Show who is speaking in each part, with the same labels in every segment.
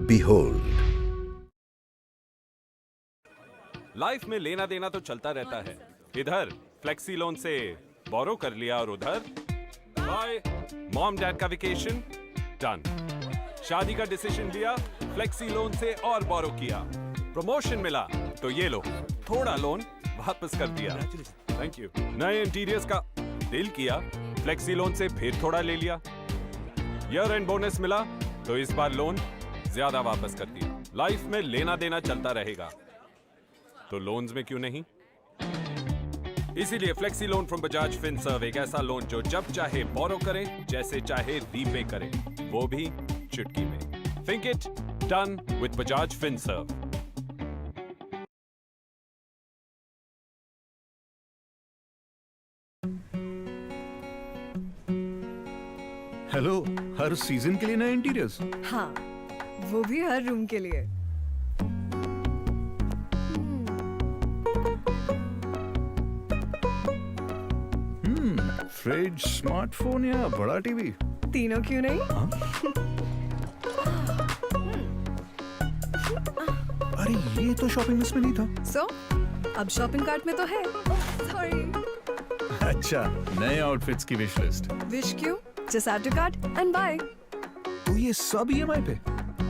Speaker 1: Behold.
Speaker 2: Life में लेना देना तो चलता रहता है। इधर फ्लेक्सी लोन से बोरो कर लिया और उधर बाय मॉम डैड का वेकेशन डन। शादी का डिसीजन लिया, फ्लेक्सी लोन से और बोरो किया। प्रमोशन मिला तो ये लो थोड़ा लोन वापस कर दिया। Thank you. नए इंटीरियर्स का दिल किया, फ्लेक्सी लोन से फिर थोड़ा ले लिया। ईयर एंड बोनस मिला तो इस बार लोन ज्यादा वापस कर दिया। लाइफ में लेना देना चलता रहेगा तो लोन्स में क्यों नहीं। इसीलिए flexi loan from Bajaj Finserv एक ऐसा लोन जो जब चाहे बोरो करे, जैसे चाहे रीपे करे, वो भी चुटकी में। Think it done with Bajaj Finserv.
Speaker 1: Hello, her season के लिए नए इंटीरियर्स।
Speaker 3: हाँ, वो भी हर रूम के लिए।
Speaker 1: फ्रिज, स्मार्टफोन या बड़ा टीवी,
Speaker 3: तीनों क्यों नहीं?
Speaker 1: अरे ये तो शॉपिंग लिस्ट में नहीं था।
Speaker 3: सो अब शॉपिंग कार्ट में तो है। सॉरी।
Speaker 1: अच्छा, नए आउटफिट्स की विश लिस्ट।
Speaker 3: विश क्यों? Just add to cart and buy.
Speaker 1: तो ये सब EMI पे,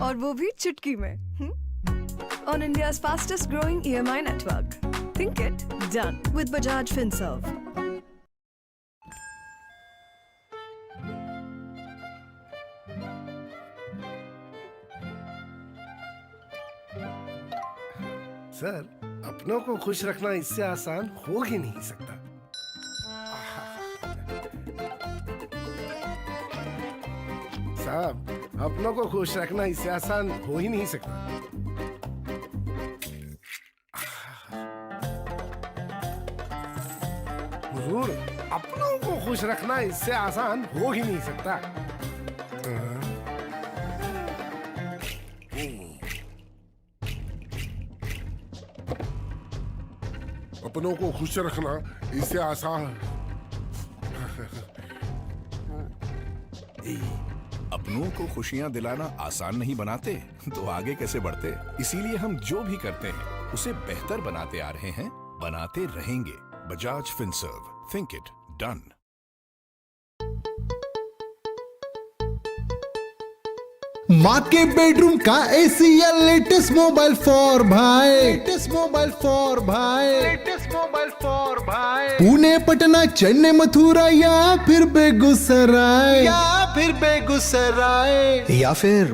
Speaker 3: और वो भी चुटकी में। On India's fastest growing EMI network. Think it done with Bajaj Finserv.
Speaker 4: Sir, अपनों को खुश रखना इससे आसान हो ही नहीं सकता। साहब, अपनों को खुश रखना इससे आसान हो ही नहीं सकता। हुजूर, अपनों को खुश रखना इससे आसान हो ही नहीं सकता। अपनों को खुश रखना इससे आसान।
Speaker 5: अपनों को खुशियां दिलाना आसान नहीं बनाते तो आगे कैसे बढ़ते। इसीलिए हम जो भी करते हैं उसे बेहतर बनाते आ रहे हैं, बनाते रहेंगे। Bajaj Finserv, think it done.
Speaker 6: माँ के बेडरूम का एसी या लेटेस्ट मोबाइल फॉर भाई, लेटेस्ट मोबाइल फॉर भाई, लेटेस्ट मोबाइल फॉर भाई। पुणे, पटना, चेन्नई, मथुरा या फिर बेगूसराय, या फिर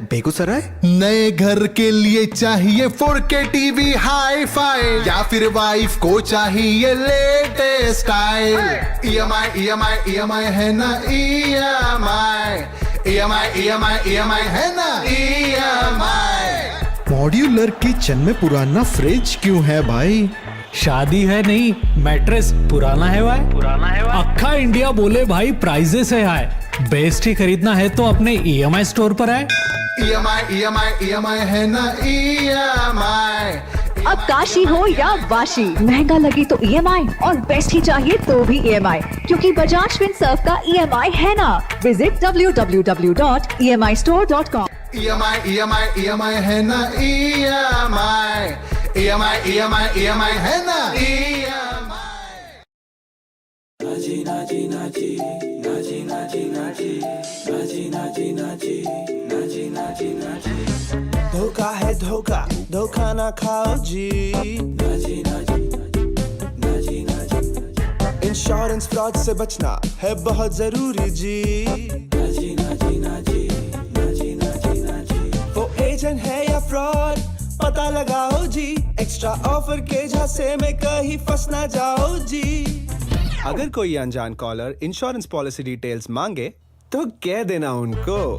Speaker 6: बेगूसराय। नए घर के लिए चाहिए 4K टीवी हाई फाई, या फिर वाइफ को चाहिए लेटेस्ट स्टाइल। EMI है ना, EMI है ना, EMI। मॉड्यूलर किचन में पुराना फ्रिज क्यों है भाई?
Speaker 7: शादी है नहीं, मैट्रेस पुराना है भाई। अक्खा इंडिया बोले भाई प्राइजेस है हाई। बेस्ट ही खरीदना है तो अपने EMI स्टोर पर आए।
Speaker 6: EMI है ना, EMI।
Speaker 8: अब काशी हो या वाशी, महंगा लगे तो EMI और बेस्ट ही चाहिए तो भी EMI, क्योंकि बजाज फिनसर्व का EMI है ना। Visit www.emistore.com।
Speaker 6: EMI है ना, EMI है ना, EMI।
Speaker 9: धोखा है धोखा, धोखा ना खाओ जी। इंश्योरेंस फ्रॉड से बचना है बहुत जरूरी जी। वो एजेंट है या फ्रॉड पता लगाओ जी। एक्स्ट्रा ऑफर के झांसे में कहीं फंस ना जाओ जी। अगर कोई अनजान कॉलर इंश्योरेंस पॉलिसी डिटेल्स मांगे तो कह देना उनको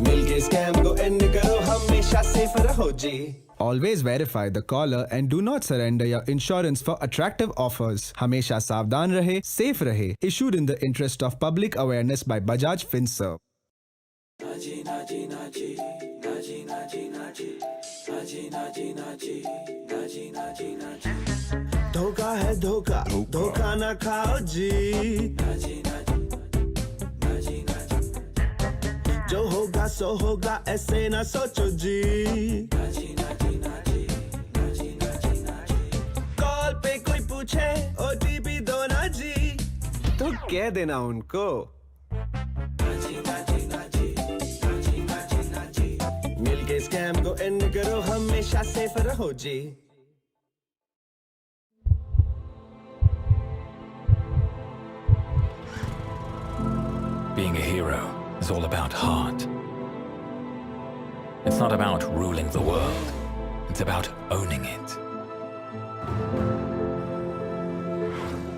Speaker 9: मिलके स्कैम को एंड करो, हमेशा सेफ रहो जी। Always verify the caller and do not surrender your insurance for attractive offers. हमेशा सावधान रहे, safe रहे. Issued in the interest of public awareness by Bajaj Finserv. धोखा है धोखा, धोखा ना खाओ जी।
Speaker 10: सो होगा ऐसे ना सोचो जी कॉल पे कोई पूछे ओटीपी दो ना जी
Speaker 9: तो कह देना उनको
Speaker 10: मिलके स्कैम को एंड करो हमेशा सेफ रहो जी
Speaker 11: Being a hero is all about heart. It's not about ruling the world. It's about owning it.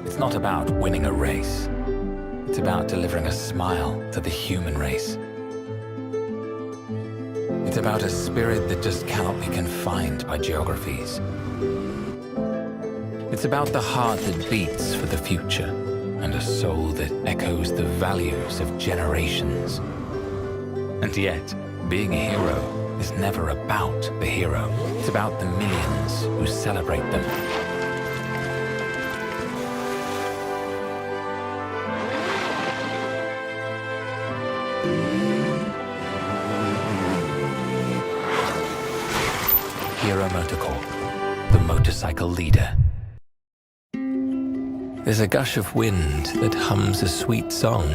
Speaker 11: It's not about winning a race. It's about delivering a smile to the human race. It's about a spirit that just cannot be confined by geographies. It's about the heart that beats for the future and a soul that echoes the values of generations. And yet, being a hero is never about the hero. It's about the millions who celebrate them. Hero Motorcorp, the motorcycle leader. There's a gush of wind that hums a sweet song.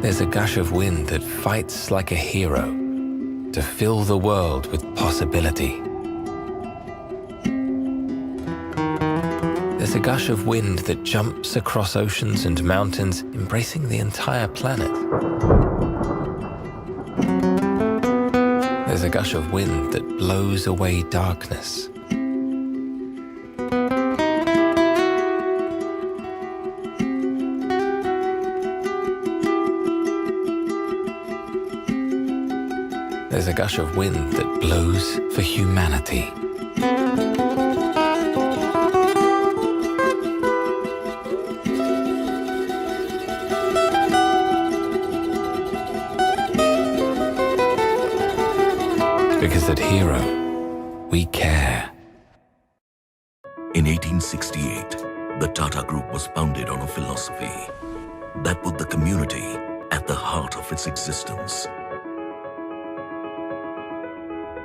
Speaker 11: There's a gush of wind that fights like a hero to fill the world with possibility. There's a gush of wind that jumps across oceans and mountains, embracing the entire planet. There's a gush of wind that blows away darkness. There's a gush of wind that blows for humanity. Because at Hero, we care.
Speaker 12: In 1868, the Tata Group was founded on a philosophy that put the community at the heart of its existence.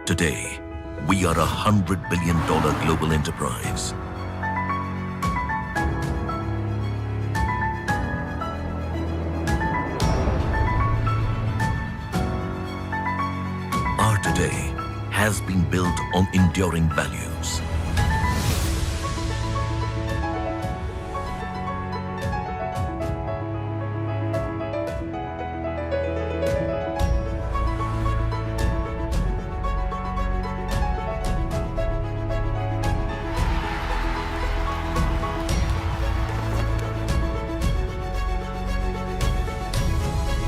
Speaker 12: Today, we are $100 billion global enterprise. Our today has been built on enduring values.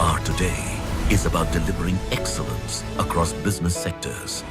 Speaker 12: Our today is about delivering excellence across business sectors.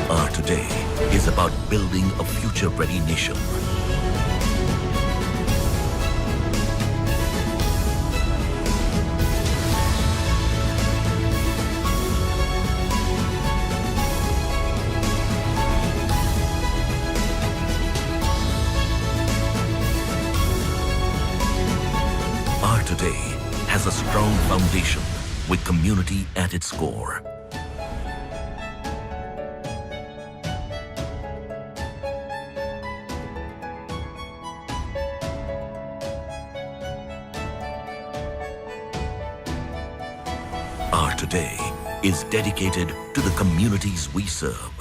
Speaker 12: Our today is about building a future-ready nation. Our today has a strong foundation with community at its core. Our today is dedicated to the communities we serve.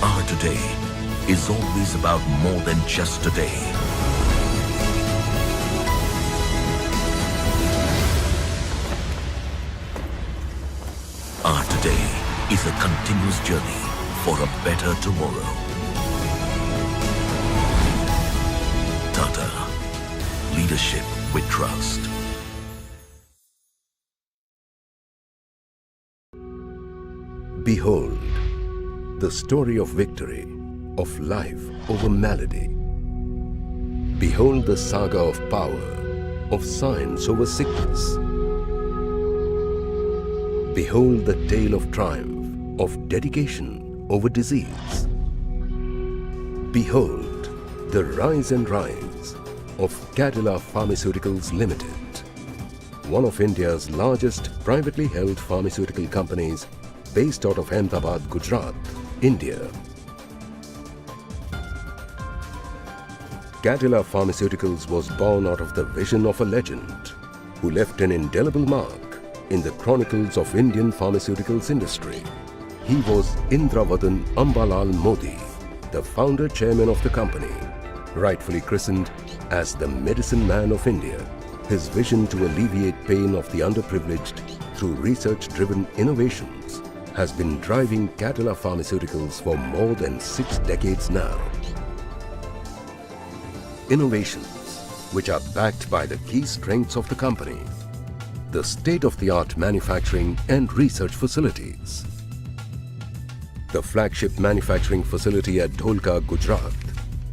Speaker 12: Our today is always about more than just today. Our today is a continuous journey for a better tomorrow. Tata, leadership with trust.
Speaker 13: Behold, the story of victory, of life over malady. Behold the saga of power, of science over sickness. Behold the tale of triumph, of dedication over disease. Behold the rise and rise of Catalan Pharmaceuticals Limited, one of India's largest privately held pharmaceutical companies based out of Ahmedabad, Gujarat, India. Catalan Pharmaceuticals was born out of the vision of a legend who left an indelible mark in the chronicles of Indian pharmaceuticals industry. He was Indravadan Ambalal Modi, the founder chairman of the company, rightfully christened as the medicine man of India. His vision to alleviate pain of the underprivileged through research-driven innovations has been driving Catalan Pharmaceuticals for more than 6 decades now. Innovations which are backed by the key strengths of the company, the state-of-the-art manufacturing and research facilities. The flagship manufacturing facility at Dholka, Gujarat,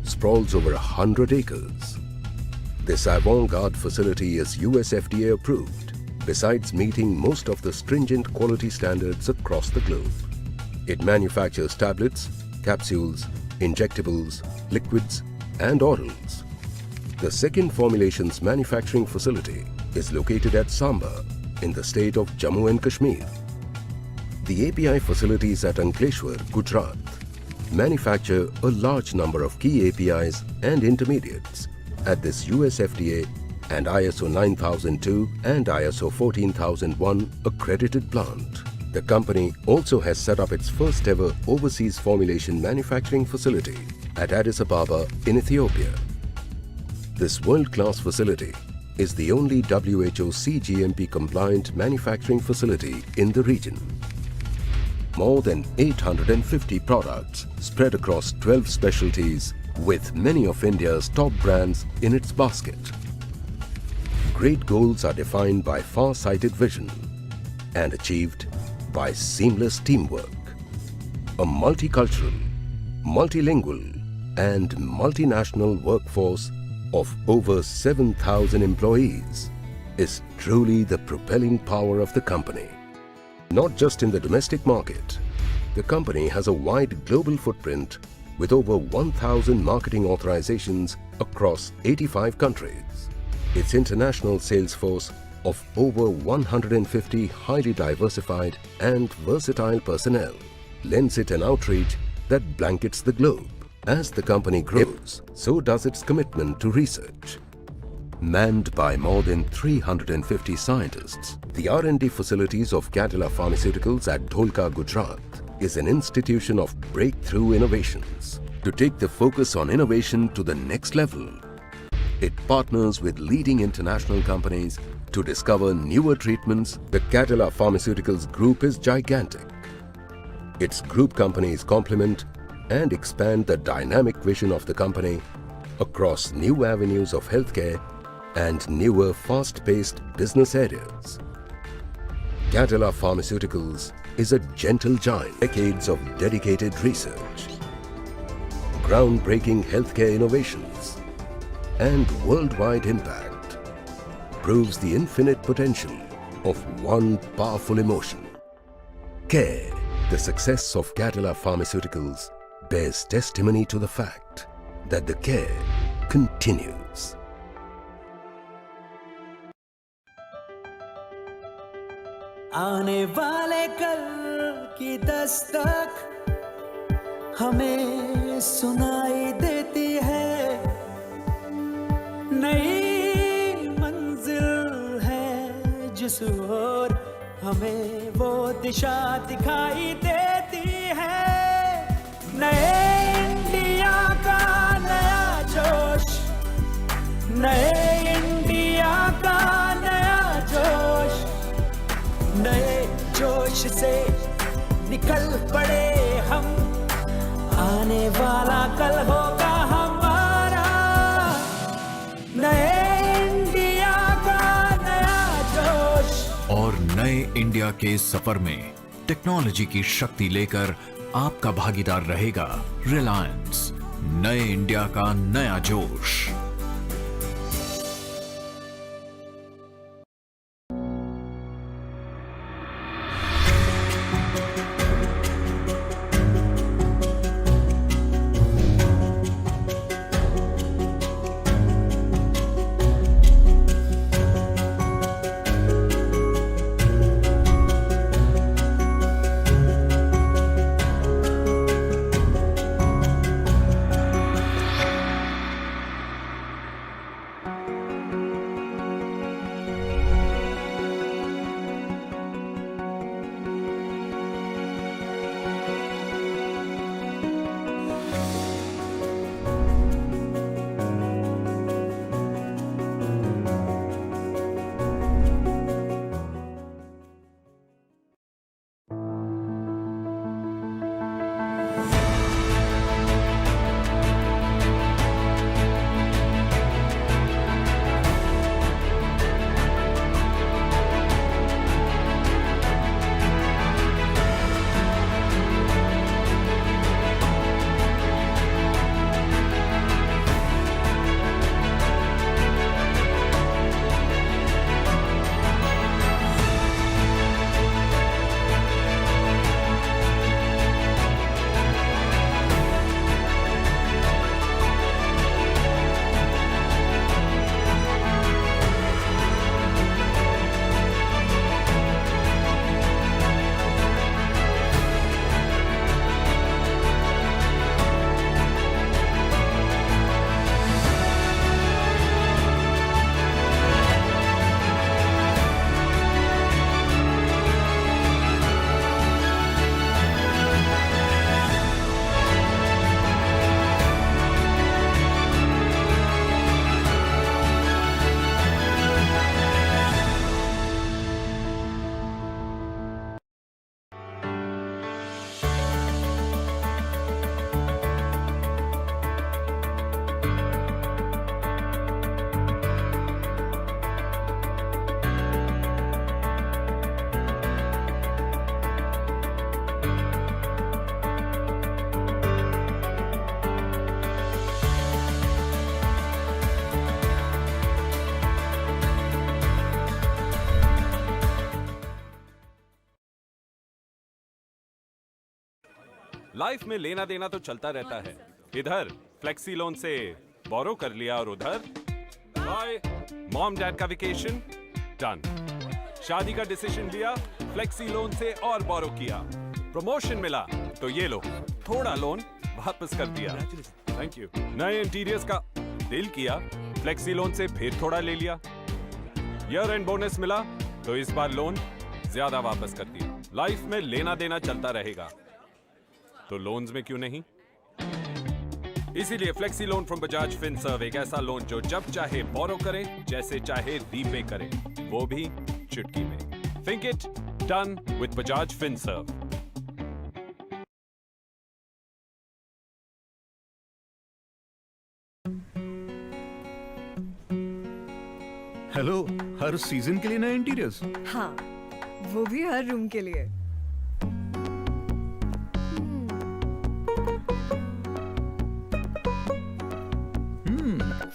Speaker 13: sprawls over 100 acres. This avant-garde facility is US FDA approved, besides meeting most of the stringent quality standards across the globe. It manufactures tablets, capsules, injectables, liquids, and orals. The second formulations manufacturing facility is located at Samba in the state of Jammu and Kashmir. The API facilities at Ankleshwar, Gujarat, manufacture a large number of key APIs and intermediates at this US FDA and ISO 9002 and ISO 14001 accredited plant. The company also has set up its first ever overseas formulation manufacturing facility at Addis Ababa in Ethiopia. This world-class facility is the only WHO CGMP compliant manufacturing facility in the region. More than 850 products spread across 12 specialties with many of India's top brands in its basket. Great goals are defined by far-sighted vision and achieved by seamless teamwork. A multicultural, multilingual and multinational workforce of over 7,000 employees is truly the propelling power of the company. Not just in the domestic market, the company has a wide global footprint with over 1,000 marketing authorizations across 85 countries. Its international sales force of over 150 highly diversified and versatile personnel lends it an outreach that blankets the globe. As the company grows, so does its commitment to research. Manned by more than 350 scientists, the R&D facilities of Catalan Pharmaceuticals at Dholka, Gujarat is an institution of breakthrough innovations. To take the focus on innovation to the next level, it partners with leading international companies to discover newer treatments. The Catalan Pharmaceuticals group is gigantic. Its group companies complement and expand the dynamic vision of the company across new avenues of healthcare and newer fast-paced business areas. Catalan Pharmaceuticals is a gentle giant. Decades of dedicated research, groundbreaking healthcare innovations, and worldwide impact proves the infinite potential of one powerful emotion: care. The success of Catalan Pharmaceuticals bears testimony to the fact that the care continues.
Speaker 10: आने वाले कल की दस्तक हमें सुनाई देती है, नई मंजिल है जिस ओर हमें वो दिशा दिखाई देती है। नए इंडिया का नया जोश, नए इंडिया का नया जोश, नए जोश से निकल पड़े हम, आने वाला कल होगा हमारा। नए इंडिया का नया जोश।
Speaker 14: और नए इंडिया के सफर में टेक्नोलॉजी की शक्ति लेकर आपका भागीदार रहेगा रिलायंस। नए इंडिया का नया जोश।
Speaker 2: लाइफ में लेना देना तो चलता रहता है। इधर फ्लेक्सी लोन से बोरो कर लिया और उधर बाय मॉम डैड का वेकेशन डन। शादी का डिसीजन लिया, फ्लेक्सी लोन से और बोरो किया। प्रमोशन मिला तो ये लो थोड़ा लोन वापस कर दिया, थैंक यू। नए इंटीरियर्स का दिल किया, फ्लेक्सी लोन से फिर थोड़ा ले लिया। ईयर एंड बोनस मिला तो इस बार लोन ज्यादा वापस कर दिया। लाइफ में लेना देना चलता रहेगा तो लोन्स में क्यों नहीं। इसीलिए flexi loan from Bajaj Finserv एक ऐसा लोन जो जब चाहे बोरो करे, जैसे चाहे रीपे करे, वो भी चुटकी में। Think it done with Bajaj Finserv.
Speaker 1: Hello, her season के लिए नए इंटीरियर्स।
Speaker 3: हाँ, वो भी हर रूम के लिए।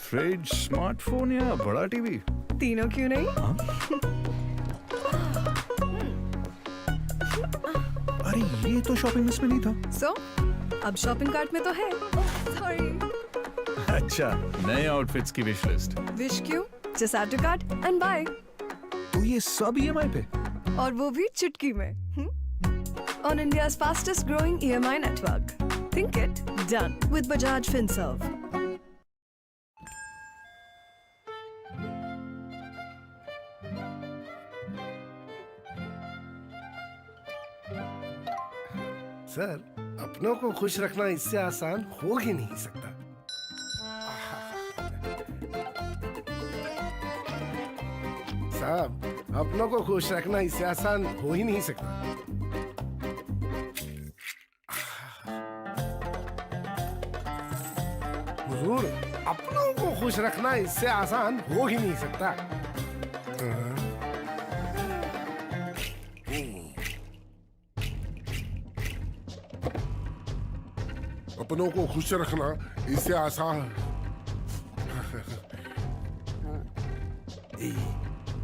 Speaker 1: फ्रिज, स्मार्टफोन या बड़ा टीवी,
Speaker 3: तीनों क्यों नहीं?
Speaker 1: अरे ये तो शॉपिंग लिस्ट में नहीं था।
Speaker 3: सो अब शॉपिंग कार्ट में तो है। सॉरी।
Speaker 1: अच्छा, नए आउटफिट्स की विश लिस्ट।
Speaker 3: विश क्यों? Just add to cart and buy.
Speaker 1: तो ये सब ईएमआई पे?
Speaker 3: और वो भी चुटकी में। On India's fastest growing EMI network. Think it, done with Bajaj Finserv.
Speaker 4: Sir, अपनों को खुश रखना इससे आसान हो ही नहीं सकता। साहब, अपनों को खुश रखना इससे आसान हो ही नहीं सकता। हुजूर, अपनों को खुश रखना इससे आसान हो ही नहीं सकता।
Speaker 15: अपनों को खुश रखना इससे आसान।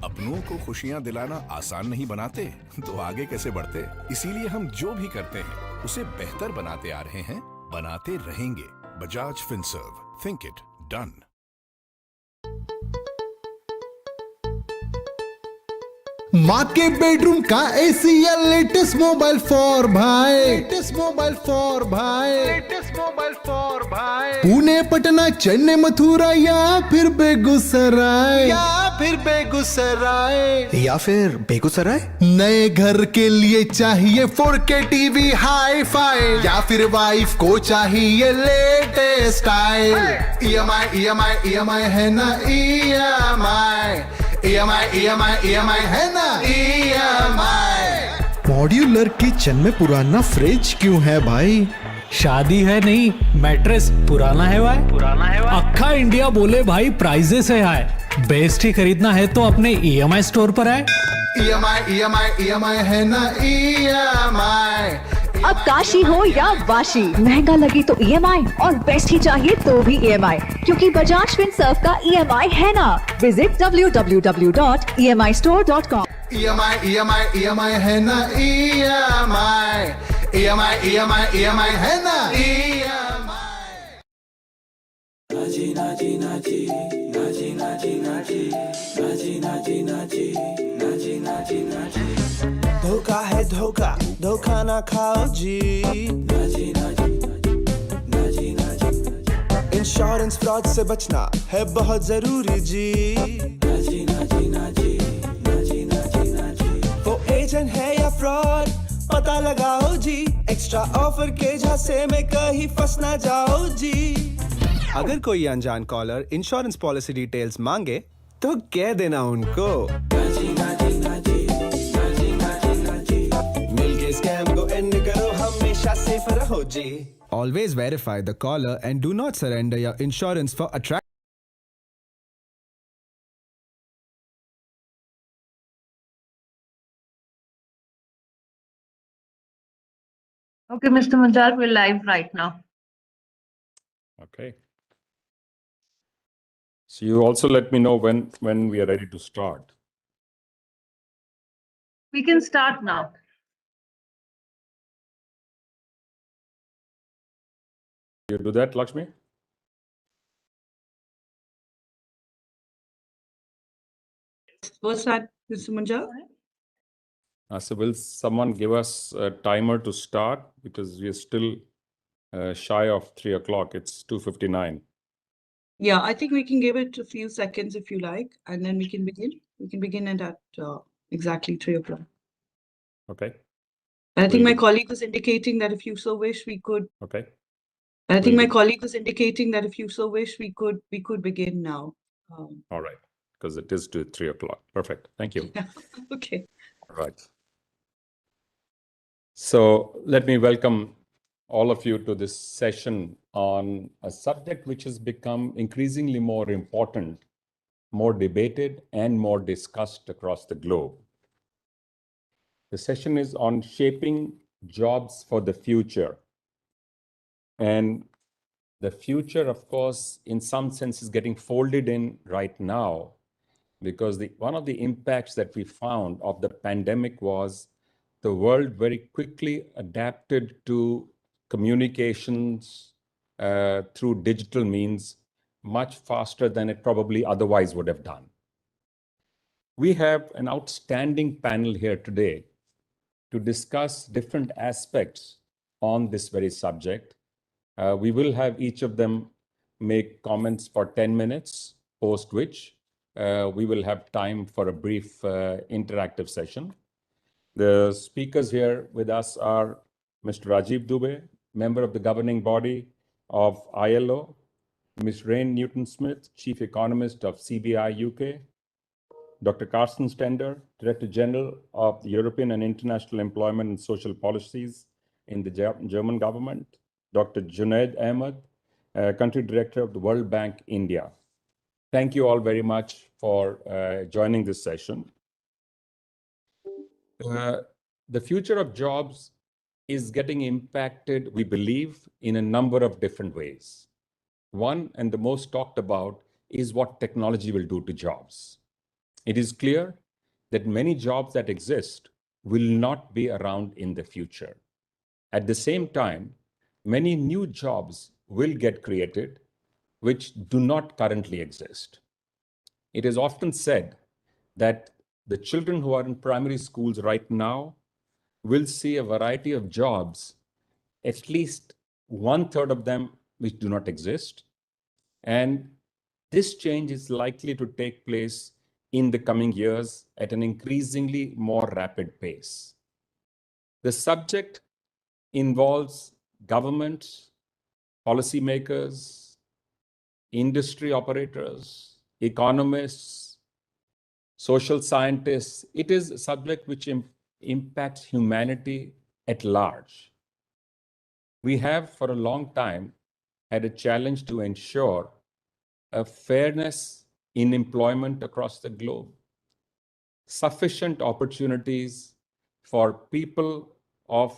Speaker 5: अपनों को खुशियां दिलाना आसान नहीं बनाते तो आगे कैसे बढ़ते। इसीलिए हम जो भी करते हैं उसे बेहतर बनाते आ रहे हैं, बनाते रहेंगे। Bajaj Finserv, think it, done.
Speaker 6: माँ के बेडरूम का एसी या लेटेस्ट मोबाइल फॉर भाई, लेटेस्ट मोबाइल फॉर भाई, लेटेस्ट मोबाइल फॉर भाई। पुणे, पटना, चेन्नई, मथुरा या फिर बेगूसराय,
Speaker 9: या फिर बेगूसराय।
Speaker 6: नए घर के लिए चाहिए 4K टीवी हाई फाई, या फिर वाइफ को चाहिए लेटेस्ट स्टाइल। EMI है ना, EMI है ना, EMI।
Speaker 9: मॉड्यूलर किचन में पुराना फ्रिज क्यों है भाई?
Speaker 7: शादी है नहीं, मैट्रेस पुराना है भाई। अक्खा इंडिया बोले भाई प्राइजेस है हाई। बेस्ट ही खरीदना है तो अपने EMI स्टोर पर आए।
Speaker 6: EMI है ना, EMI।
Speaker 8: अब काशी हो या वाशी, महंगा लगे तो EMI और बेस्ट ही चाहिए तो भी EMI, क्योंकि बजाज फिनसर्व का EMI है ना। Visit www.emistore.com।
Speaker 6: EMI है ना, EMI है ना, EMI।
Speaker 10: नाची नाची नाची नाची नाची नाची नाची नाची नाची नाची नाची नाची। धोखा है धोखा, धोखा ना खाओ जी। नाची नाची नाची नाची। इंश्योरेंस फ्रॉड से बचना है बहुत जरूरी जी। नाची नाची नाची नाची नाची नाची। वो एजेंट है या फ्रॉड, पता लगाओ जी। एक्स्ट्रा ऑफर के झांसे में कहीं फंस ना जाओ जी।
Speaker 9: अगर कोई अनजान कॉलर इंश्योरेंस पॉलिसी डिटेल्स मांगे तो कह देना उनको।
Speaker 10: नाची नाची नाची नाची नाची नाची। मिलके स्कैम को एंड करो, हमेशा सेफ रहो जी।
Speaker 9: Always verify the caller and do not surrender your insurance for attract.
Speaker 16: Okay, Mr. Manjar, we're live right now.
Speaker 2: Okay. So you also let me know when we are ready to start.
Speaker 16: We can start now.
Speaker 2: You do that, Lakshmi?
Speaker 16: What's that, Mr. Manjar?
Speaker 2: So will someone give us a timer to start, because we are still shy of 3 o'clock. It's 2:59.
Speaker 16: Yeah, I think we can give it a few seconds if you like, and then we can begin. We can begin at exactly 3 o'clock.
Speaker 2: Okay.
Speaker 16: And I think my colleague was indicating that if you so wish, we could.
Speaker 2: Okay.
Speaker 16: And I think my colleague was indicating that if you so wish, we could begin now.
Speaker 2: All right, because it is to 3 o'clock. Perfect. Thank you.
Speaker 16: Okay.
Speaker 2: All right. So let me welcome all of you to this session on a subject which has become increasingly more important, more debated, and more discussed across the globe. The session is on shaping jobs for the future. And the future, of course, in some sense is getting folded in right now, because one of the impacts that we found of the pandemic was the world very quickly adapted to
Speaker 17: communications through digital means much faster than it probably otherwise would have done. We have an outstanding panel here today to discuss different aspects on this very subject. We will have each of them make comments for 10 minutes, post which we will have time for a brief interactive session. The speakers here with us are Mr. Rajiv Dubey, member of the governing body of ILO, Ms. Rayne Newton-Smith, Chief Economist of CBI UK, Dr. Carsten Stender, Director General of the European and International Employment and Social Policies in the German government, Dr. Junaid Ahmed, Country Director of the World Bank India. Thank you all very much for joining this session. The future of jobs is getting impacted, we believe, in a number of different ways. One, and the most talked about, is what technology will do to jobs. It is clear that many jobs that exist will not be around in the future. At the same time, many new jobs will get created which do not currently exist. It is often said that the children who are in primary schools right now will see a variety of jobs, at least 1/3 of them which do not exist. And this change is likely to take place in the coming years at an increasingly more rapid pace. The subject involves governments, policymakers, industry operators, economists, social scientists. It is a subject which impacts humanity at large. We have for a long time had a challenge to ensure a fairness in employment across the globe, sufficient opportunities for people of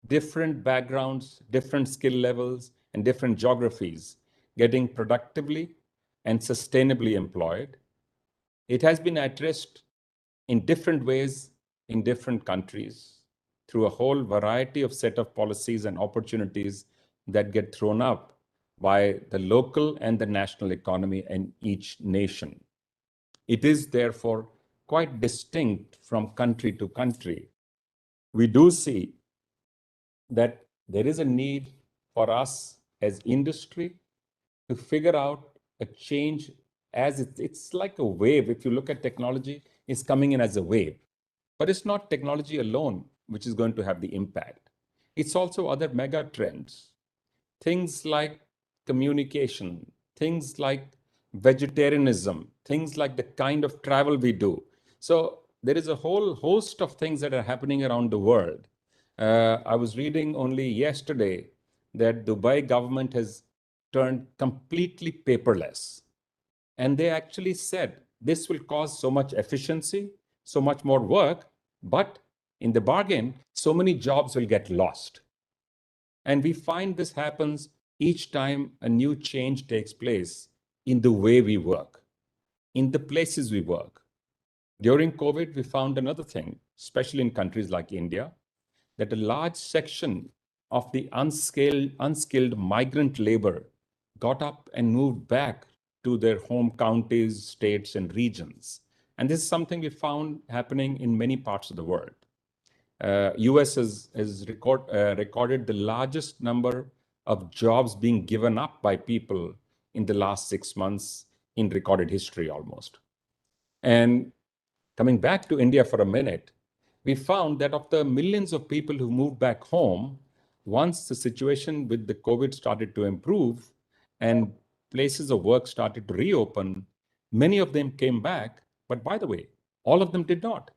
Speaker 17: different backgrounds, different skill levels, and different geographies getting productively and sustainably employed. It has been addressed in different ways in different countries through a whole variety of set of policies and opportunities that get thrown up by the local and the national economy in each nation. It is therefore quite distinct from country to country. We do see that there is a need for us as industry to figure out a change as it's like a wave. If you look at technology, it's coming in as a wave. But it's not technology alone which is going to have the impact. It's also other mega trends. Things like communication, things like vegetarianism, things like the kind of travel we do. So there is a whole host of things that are happening around the world. I was reading only yesterday that Dubai government has turned completely paperless. And they actually said this will cause so much efficiency, so much more work, but in the bargain, so many jobs will get lost. And we find this happens each time a new change takes place in the way we work, in the places we work. During COVID, we found another thing, especially in countries like India, that a large section of the unskilled migrant labor got up and moved back to their home counties, states, and regions. And this is something we found happening in many parts of the world. US has recorded the largest number of jobs being given up by people in the last 6 months in recorded history almost. And coming back to India for a minute, we found that of the millions of people who moved back home, once the situation with the COVID started to improve and places of work started to reopen, many of them came back. But by the way, all of them did not.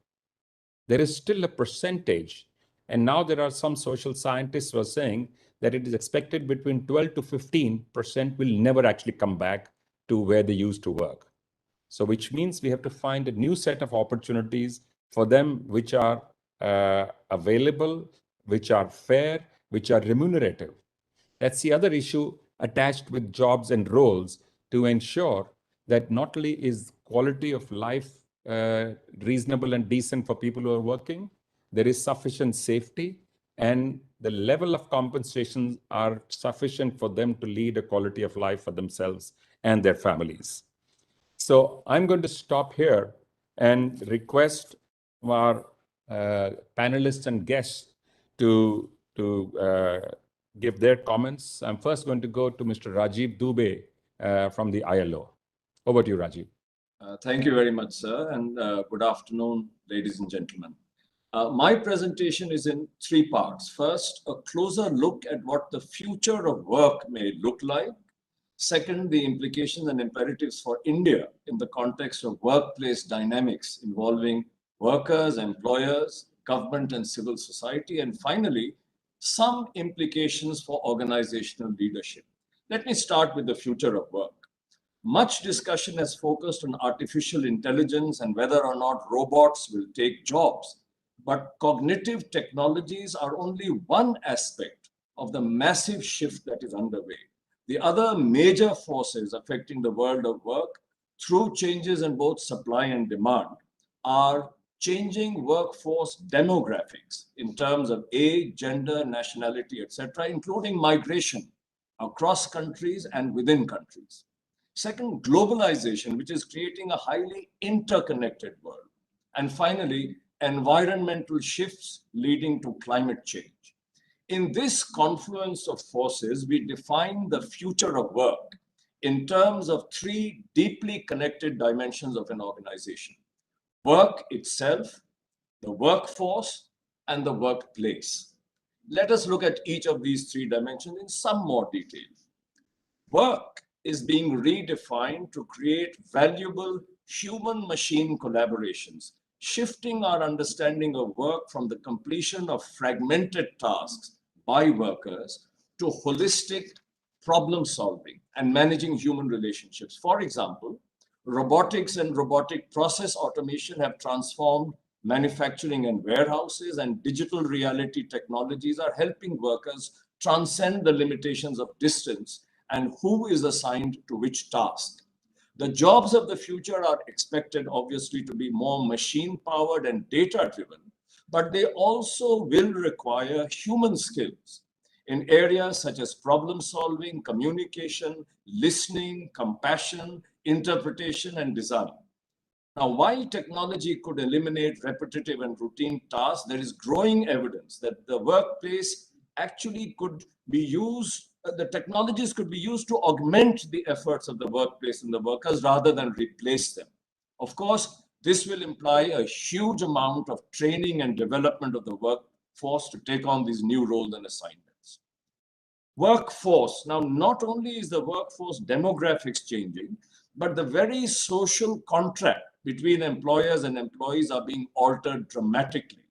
Speaker 17: There is still a percentage. And now there are some social scientists who are saying that it is expected between 12 to 15% will never actually come back to where they used to work. So which means we have to find a new set of opportunities for them which are available, which are fair, which are remunerative. That's the other issue attached with jobs and roles, to ensure that not only is quality of life reasonable and decent for people who are working, there is sufficient safety and the level of compensations are sufficient for them to lead a quality of life for themselves and their families. So I'm going to stop here and request our panelists and guests to give their comments. I'm first going to go to Mr. Rajiv Dubey from the ILO. Over to you, Rajiv.
Speaker 18: Thank you very much, sir, and good afternoon, ladies and gentlemen. My presentation is in three parts. First, a closer look at what the future of work may look like. Second, the implications and imperatives for India in the context of workplace dynamics involving workers, employers, government and civil society. And finally, some implications for organizational leadership. Let me start with the future of work. Much discussion has focused on artificial intelligence and whether or not robots will take jobs. But cognitive technologies are only one aspect of the massive shift that is underway. The other major forces affecting the world of work through changes in both supply and demand are changing workforce demographics in terms of age, gender, nationality, etc., including migration across countries and within countries. Second, globalization, which is creating a highly interconnected world. And finally, environmental shifts leading to climate change. In this confluence of forces, we define the future of work in terms of three deeply connected dimensions of an organization: work itself, the workforce, and the workplace. Let us look at each of these three dimensions in some more detail. Work is being redefined to create valuable human-machine collaborations, shifting our understanding of work from the completion of fragmented tasks by workers to holistic problem solving and managing human relationships. For example, robotics and robotic process automation have transformed manufacturing and warehouses, and digital reality technologies are helping workers transcend the limitations of distance and who is assigned to which task. The jobs of the future are expected, obviously, to be more machine-powered and data-driven, but they also will require human skills in areas such as problem-solving, communication, listening, compassion, interpretation, and design. Now, while technology could eliminate repetitive and routine tasks, there is growing evidence that the workplace actually could be used, the technologies could be used to augment the efforts of the workplace and the workers rather than replace them. Of course, this will imply a huge amount of training and development of the workforce to take on these new roles and assignments. Workforce. Now, not only is the workforce demographics changing, but the very social contract between employers and employees are being altered dramatically.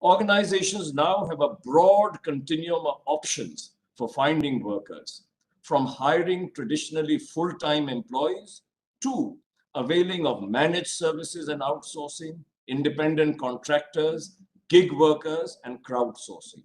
Speaker 18: Organizations now have a broad continuum of options for finding workers, from hiring traditionally full-time employees to availing of managed services and outsourcing, independent contractors, gig workers, and crowdsourcing.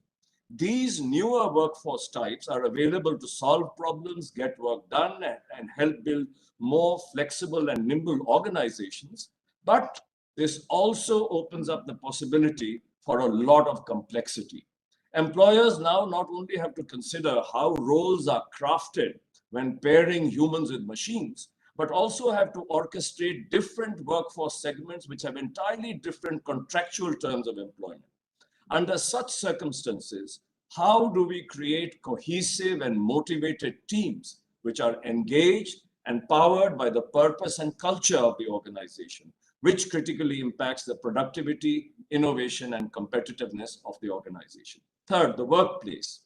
Speaker 18: These newer workforce types are available to solve problems, get work done, and help build more flexible and nimble organizations. But this also opens up the possibility for a lot of complexity. Employers now not only have to consider how roles are crafted when pairing humans with machines, but also have to orchestrate different workforce segments which have entirely different contractual terms of employment. Under such circumstances, how do we create cohesive and motivated teams which are engaged and powered by the purpose and culture of the organization, which critically impacts the productivity, innovation, and competitiveness of the organization? Third, the workplace.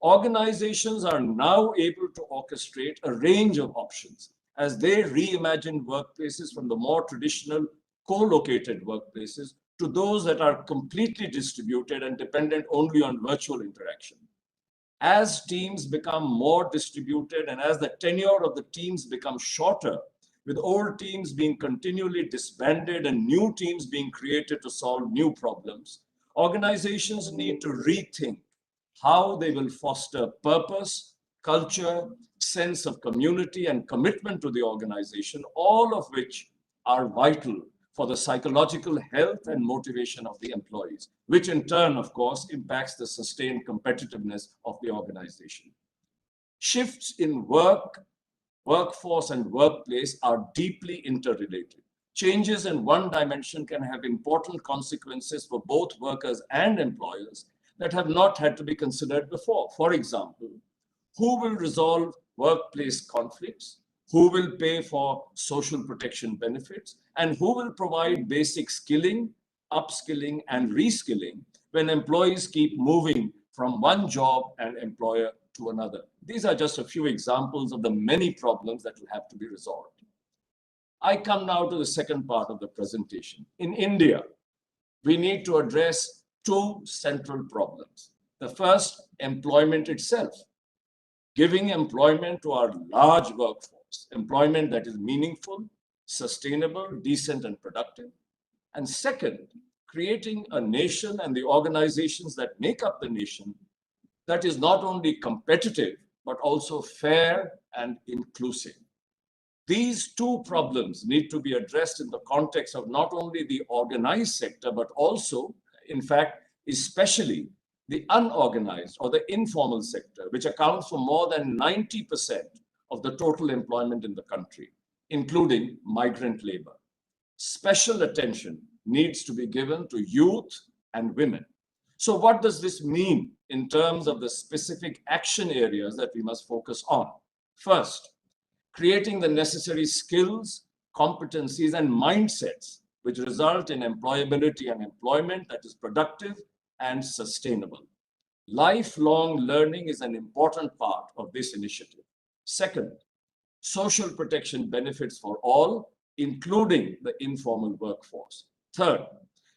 Speaker 18: Organizations are now able to orchestrate a range of options as they reimagine workplaces from the more traditional co-located workplaces to those that are completely distributed and dependent only on virtual interaction. As teams become more distributed and as the tenure of the teams becomes shorter, with old teams being continually disbanded and new teams being created to solve new problems, organizations need to rethink how they will foster purpose, culture, sense of community, and commitment to the organization, all of which are vital for the psychological health and motivation of the employees, which in turn, of course, impacts the sustained competitiveness of the organization. Shifts in workforce and workplace are deeply interrelated. Changes in one dimension can have important consequences for both workers and employers that have not had to be considered before. For example, who will resolve workplace conflicts? Who will pay for social protection benefits? And who will provide basic skilling, upskilling, and reskilling when employees keep moving from one job and employer to another? These are just a few examples of the many problems that will have to be resolved. I come now to the second part of the presentation. In India, we need to address two central problems. The first, employment itself. Giving employment to our large workforce, employment that is meaningful, sustainable, decent, and productive. And second, creating a nation and the organizations that make up the nation that is not only competitive, but also fair and inclusive. These two problems need to be addressed in the context of not only the organized sector, but also, in fact, especially the unorganized or the informal sector, which accounts for more than 90% of the total employment in the country, including migrant labor. Special attention needs to be given to youth and women. So what does this mean in terms of the specific action areas that we must focus on? First, creating the necessary skills, competencies, and mindsets which result in employability and employment that is productive and sustainable. Lifelong learning is an important part of this initiative. Second, social protection benefits for all, including the informal workforce. Third,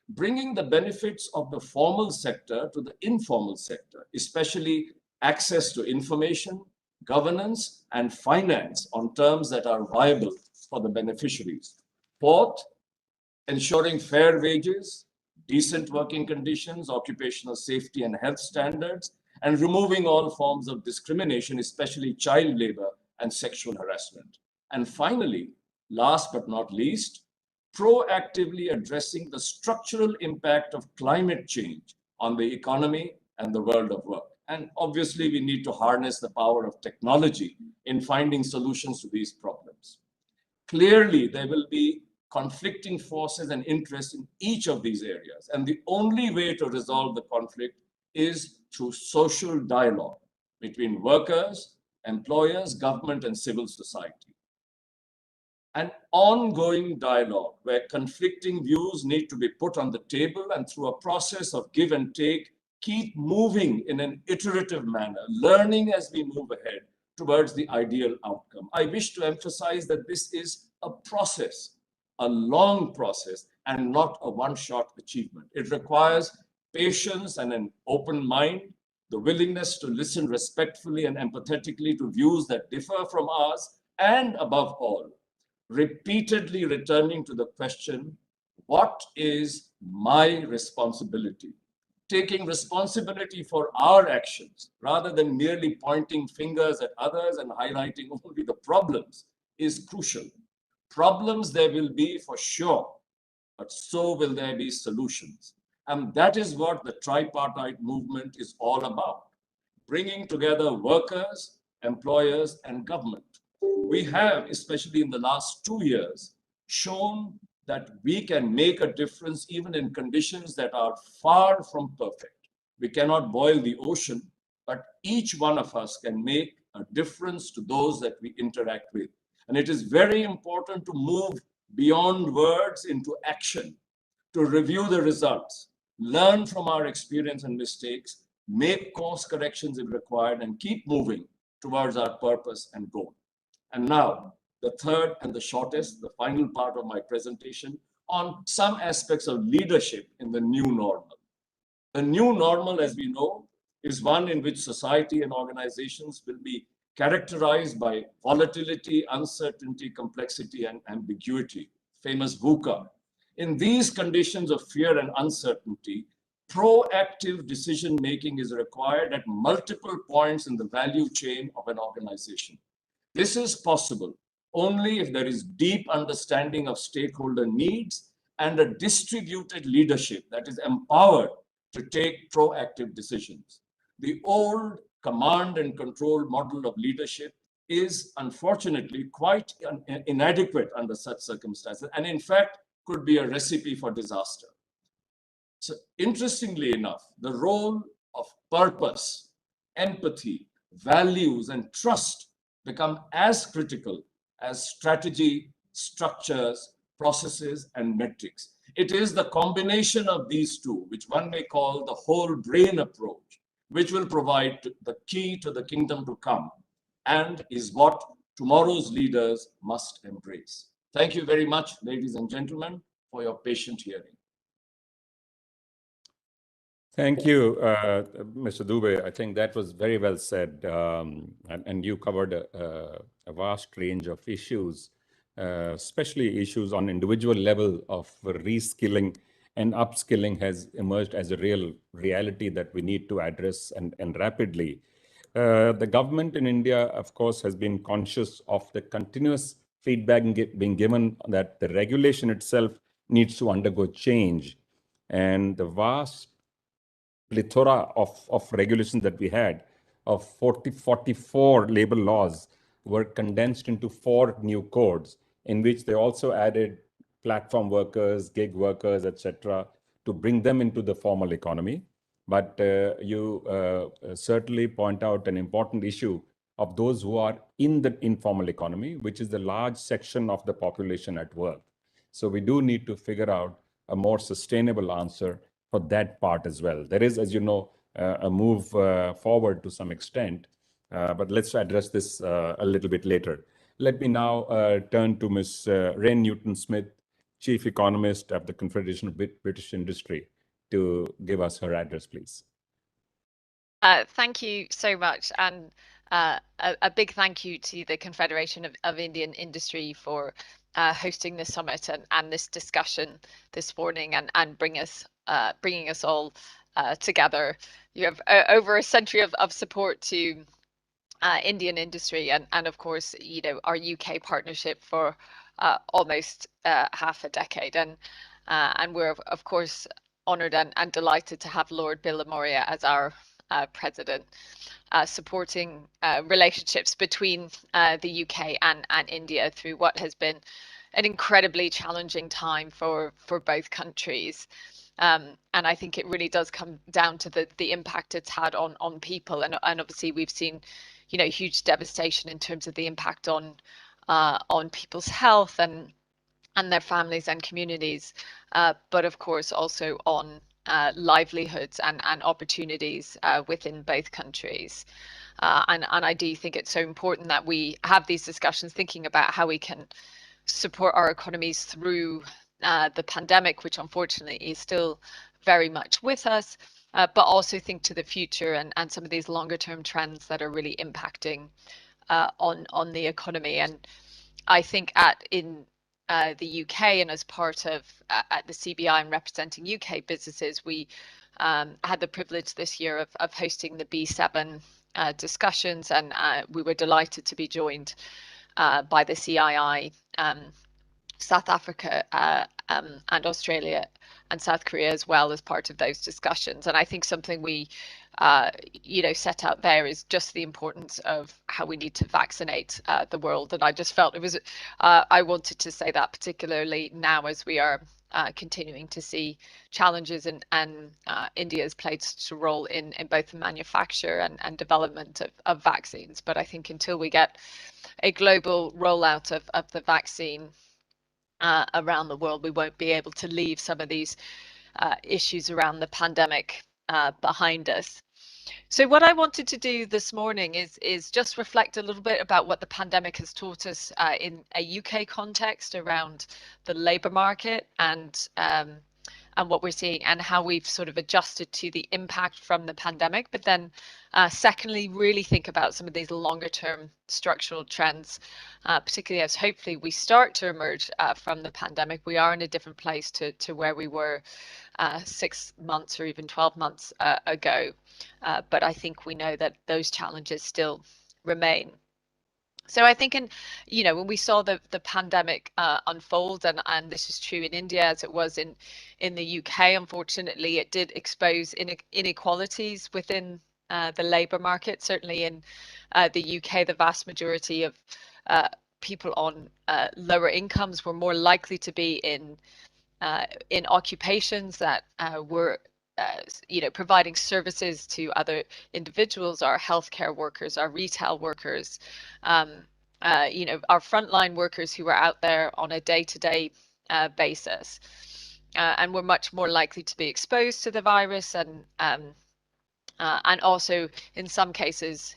Speaker 18: bringing the benefits of the formal sector to the informal sector, especially access to information, governance, and finance on terms that are viable for the beneficiaries. Fourth, ensuring fair wages, decent working conditions, occupational safety and health standards, and removing all forms of discrimination, especially child labor and sexual harassment. And finally, last but not least, proactively addressing the structural impact of climate change on the economy and the world of work. And obviously, we need to harness the power of technology in finding solutions to these problems. Clearly, there will be conflicting forces and interests in each of these areas. And the only way to resolve the conflict is through social dialogue between workers, employers, government, and civil society. An ongoing dialogue where conflicting views need to be put on the table and through a process of give and take, keep moving in an iterative manner, learning as we move ahead towards the ideal outcome. I wish to emphasize that this is a process, a long process, and not a one-shot achievement. It requires patience and an open mind, the willingness to listen respectfully and empathetically to views that differ from ours, and above all, repeatedly returning to the question, what is my responsibility? Taking responsibility for our actions rather than merely pointing fingers at others and highlighting only the problems is crucial. Problems there will be for sure, but so will there be solutions. And that is what the tripartite movement is all about, bringing together workers, employers, and government. We have, especially in the last 2 years, shown that we can make a difference even in conditions that are far from perfect. We cannot boil the ocean, but each one of us can make a difference to those that we interact with. And it is very important to move beyond words into action, to review the results, learn from our experience and mistakes, make course corrections if required, and keep moving towards our purpose and goal. And now, the third and the shortest, the final part of my presentation on some aspects of leadership in the new normal. The new normal, as we know, is one in which society and organizations will be characterized by volatility, uncertainty, complexity, and ambiguity, famous VUCA. In these conditions of fear and uncertainty, proactive decision-making is required at multiple points in the value chain of an organization. This is possible only if there is deep understanding of stakeholder needs and a distributed leadership that is empowered to take proactive decisions. The old command and control model of leadership is unfortunately quite inadequate under such circumstances, and in fact could be a recipe for disaster. So interestingly enough, the role of purpose, empathy, values, and trust become as critical as strategy, structures, processes, and metrics. It is the combination of these two, which one may call the whole brain approach, which will provide the key to the kingdom to come and is what tomorrow's leaders must embrace. Thank you very much, ladies and gentlemen, for your patient hearing.
Speaker 17: Thank you, Mr. Dubey. I think that was very well said, and you covered a vast range of issues, especially issues on individual level of reskilling and upskilling has emerged as a real reality that we need to address and rapidly. The government in India, of course, has been conscious of the continuous feedback being given that the regulation itself needs to undergo change, and the vast plethora of regulations that we had, of 44 labor laws, were condensed into 4 new codes, in which they also added platform workers, gig workers, etc., to bring them into the formal economy. But you certainly point out an important issue of those who are in the informal economy, which is the large section of the population at work. So we do need to figure out a more sustainable answer for that part as well. There is, as you know, a move forward to some extent, but let's address this a little bit later. Let me now turn to Ms. Rayne Newton-Smith, Chief Economist of the Confederation of British Industry, to give us her address, please.
Speaker 19: Thank you so much, and a big thank you to the Confederation of Indian Industry for hosting this summit and this discussion this morning, and bringing us all together. You have over a century of support to Indian industry, and of course, you know, our UK partnership for almost half a decade, and we're of course honoured and delighted to have Lord Bill Amoria as our president, supporting relationships between the UK and India through what has been an incredibly challenging time for both countries. And I think it really does come down to the impact it's had on people, and obviously we've seen, you know, huge devastation in terms of the impact on people's health and their families and communities, but of course also on livelihoods and opportunities within both countries. And I do think it's so important that we have these discussions thinking about how we can support our economies through the pandemic, which unfortunately is still very much with us, but also think to the future and some of these longer term trends that are really impacting on the economy. And I think in the UK, and as part of at the CBI and representing UK businesses, we had the privilege this year of hosting the B7 discussions, and we were delighted to be joined by the CII, South Africa and Australia and South Korea as well as part of those discussions. And I think something we set out there is just the importance of how we need to vaccinate the world. And I just felt it was I wanted to say that particularly now as we are continuing to see challenges, and India has played such a role in both the manufacture and development of vaccines. But I think until we get a global rollout of the vaccine around the world, we won't be able to leave some of these issues around the pandemic behind us. So what I wanted to do this morning is just reflect a little bit about what the pandemic has taught us in a UK context around the labour market and what we're seeing and how we've sort of adjusted to the impact from the pandemic. But then secondly, really think about some of these longer term structural trends, particularly as hopefully we start to emerge from the pandemic. We are in a different place to where we were 6 months or even 12 months ago. But I think we know that those challenges still remain. So I think when we saw the pandemic unfold, and this is true in India as it was in the UK, unfortunately, it did expose inequalities within the labour market. Certainly in the UK, the vast majority of people on lower incomes were more likely to be in occupations that were providing services to other individuals, our healthcare workers, our retail workers, our frontline workers who were out there on a day-to-day basis, and were much more likely to be exposed to the virus, and also in some cases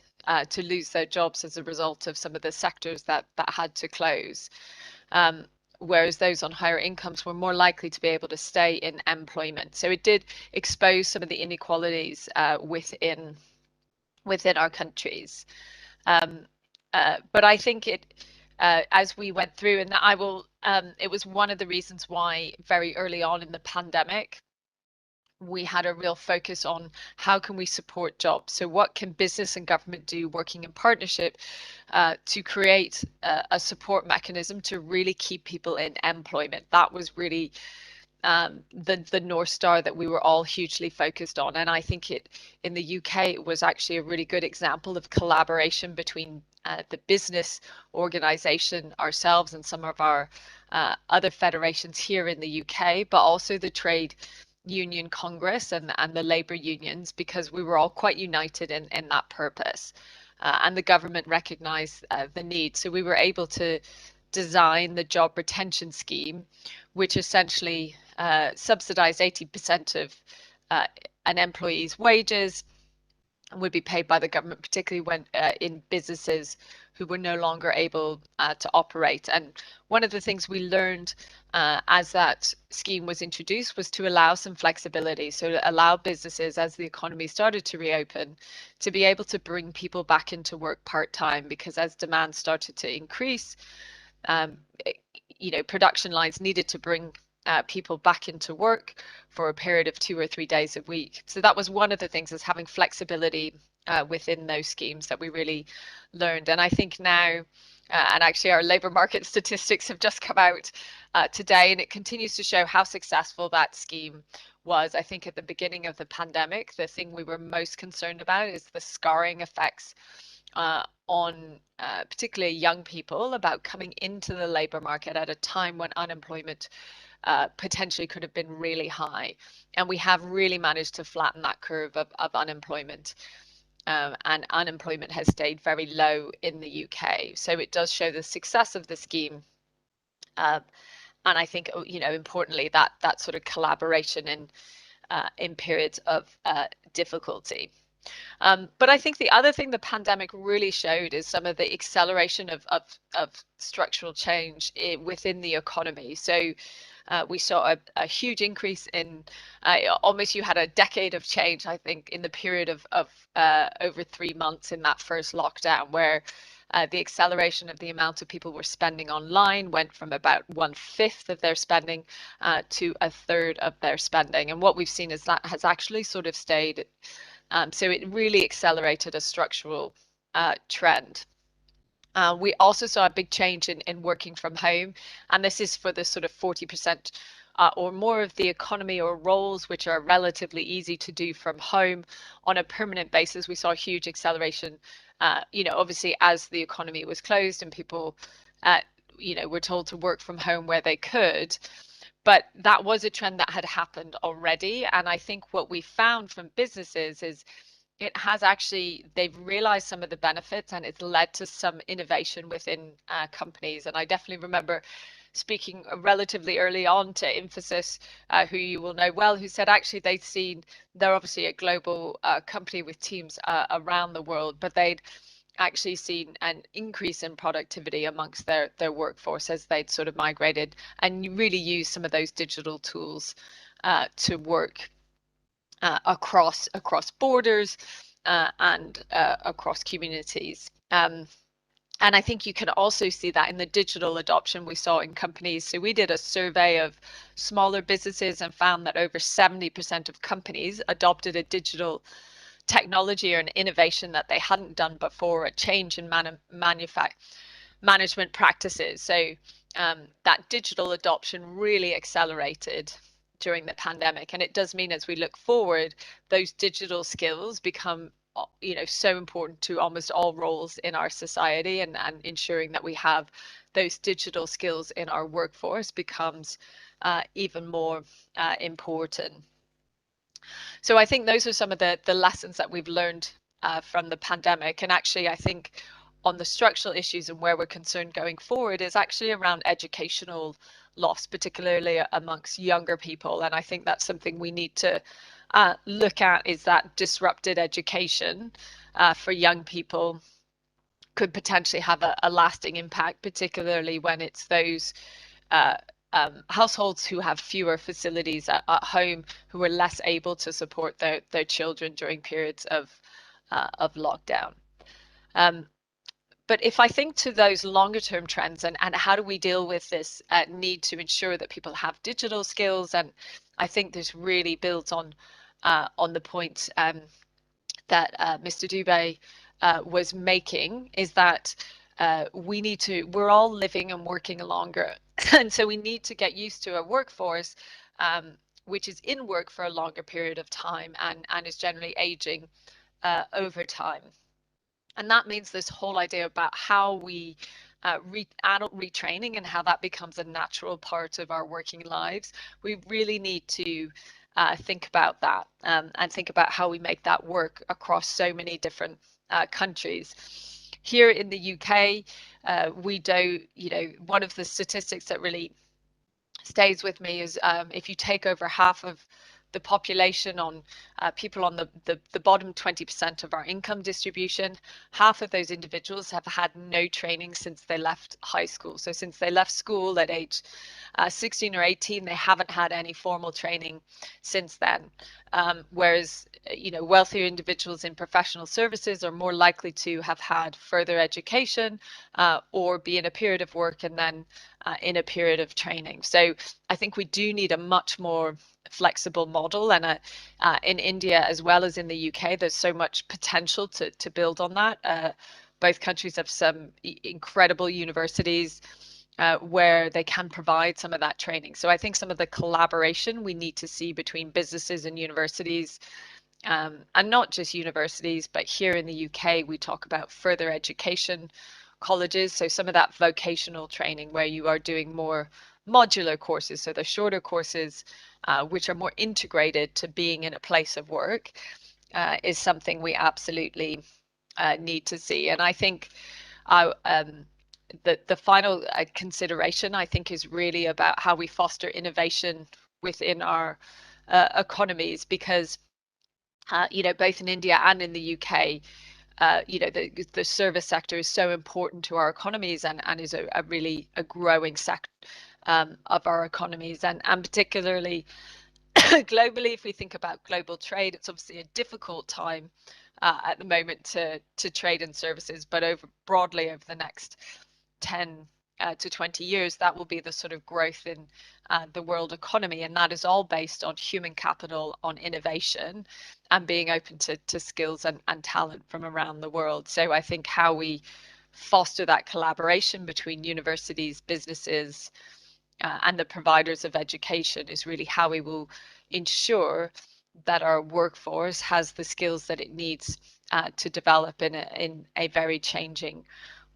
Speaker 19: to lose their jobs as a result of some of the sectors that had to close. Whereas those on higher incomes were more likely to be able to stay in employment. So it did expose some of the inequalities within our countries. But I think as we went through, and it was one of the reasons why very early on in the pandemic, we had a real focus on how can we support jobs. So what can business and government do working in partnership to create a support mechanism to really keep people in employment? That was really the North Star that we were all hugely focused on. And I think in the UK, it was actually a really good example of collaboration between the business organization, ourselves, and some of our other federations here in the UK, but also the trade union Congress and the labour unions, because we were all quite united in that purpose. And the government recognised the need. So we were able to design the job retention scheme, which essentially subsidised 80% of an employee's wages and would be paid by the government, particularly when in businesses who were no longer able to operate. And one of the things we learned as that scheme was introduced was to allow some flexibility. So to allow businesses, as the economy started to reopen, to be able to bring people back into work part-time, because as demand started to increase, production lines needed to bring people back into work for a period of 2 or 3 days a week. So that was one of the things, is having flexibility within those schemes that we really learned. And I think now, and actually our labour market statistics have just come out today, and it continues to show how successful that scheme was. I think at the beginning of the pandemic, the thing we were most concerned about is the scarring effects on particularly young people about coming into the labour market at a time when unemployment potentially could have been really high. And we have really managed to flatten that curve of unemployment. And unemployment has stayed very low in the UK. So it does show the success of the scheme. And I think, importantly, that sort of collaboration in periods of difficulty. But I think the other thing the pandemic really showed is some of the acceleration of structural change within the economy. So we saw a huge increase in almost, you had a decade of change, I think, in the period of over 3 months in that first lockdown, where the acceleration of the amount of people were spending online went from about 1/5 of their spending to 1/3 of their spending. And what we've seen is that has actually sort of stayed. So it really accelerated a structural trend. We also saw a big change in working from home, and this is for the sort of 40% or more of the economy or roles which are relatively easy to do from home on a permanent basis. We saw a huge acceleration, obviously as the economy was closed and people, were told to work from home where they could. But that was a trend that had happened already. And I think what we found from businesses is it has actually, they've realized some of the benefits, and it's led to some innovation within companies. And I definitely remember speaking relatively early on to Infosys, who you will know well, who said actually they're obviously a global company with teams around the world, but they'd actually seen an increase in productivity amongst their workforce as they'd sort of migrated and really use some of those digital tools to work across borders and across communities. And I think you can also see that in the digital adoption we saw in companies. So we did a survey of smaller businesses and found that over 70% of companies adopted a digital technology or an innovation that they hadn't done before, a change in management practices. So that digital adoption really accelerated during the pandemic, and it does mean as we look forward, those digital skills become so important to almost all roles in our society, and ensuring that we have those digital skills in our workforce becomes even more important. So I think those are some of the lessons that we've learned from the pandemic. And actually, I think on the structural issues and where we're concerned going forward is actually around educational loss, particularly amongst younger people. And I think that's something we need to look at, is that disrupted education for young people could potentially have a lasting impact, particularly when it's those households who have fewer facilities at home, who are less able to support their children during periods of lockdown. But if I think to those longer term trends and how do we deal with this need to ensure that people have digital skills, and I think this really builds on the point that Mr. Dubé was making, is that we're all living and working longer. And so we need to get used to a workforce which is in work for a longer period of time and is generally aging over time. And that means this whole idea about how we adult retraining and how that becomes a natural part of our working lives. We really need to think about that and think about how we make that work across so many different countries. Here in the UK, we do, one of the statistics that really stays with me is if you take over half of the population on people on the bottom 20% of our income distribution, half of those individuals have had no training since they left high school. So since they left school at age 16 or 18, they haven't had any formal training since then. Whereas, wealthier individuals in professional services are more likely to have had further education or be in a period of work and then in a period of training. So I think we do need a much more flexible model, and in India as well as in the UK, there's so much potential to build on that. Both countries have some incredible universities where they can provide some of that training. So I think some of the collaboration we need to see between businesses and universities, and not just universities, but here in the UK, we talk about further education colleges. So some of that vocational training where you are doing more modular courses, so the shorter courses which are more integrated to being in a place of work, is something we absolutely need to see. And I think the final consideration, I think, is really about how we foster innovation within our economies, because both in India and in the UK, the service sector is so important to our economies and is a really growing sector of our economies, and particularly globally. If we think about global trade, it's obviously a difficult time at the moment to trade in services, but broadly over the next 10 to 20 years, that will be the sort of growth in the world economy, and that is all based on human capital, on innovation, and being open to skills and talent from around the world. So I think how we foster that collaboration between universities, businesses, and the providers of education is really how we will ensure that our workforce has the skills that it needs to develop in a very changing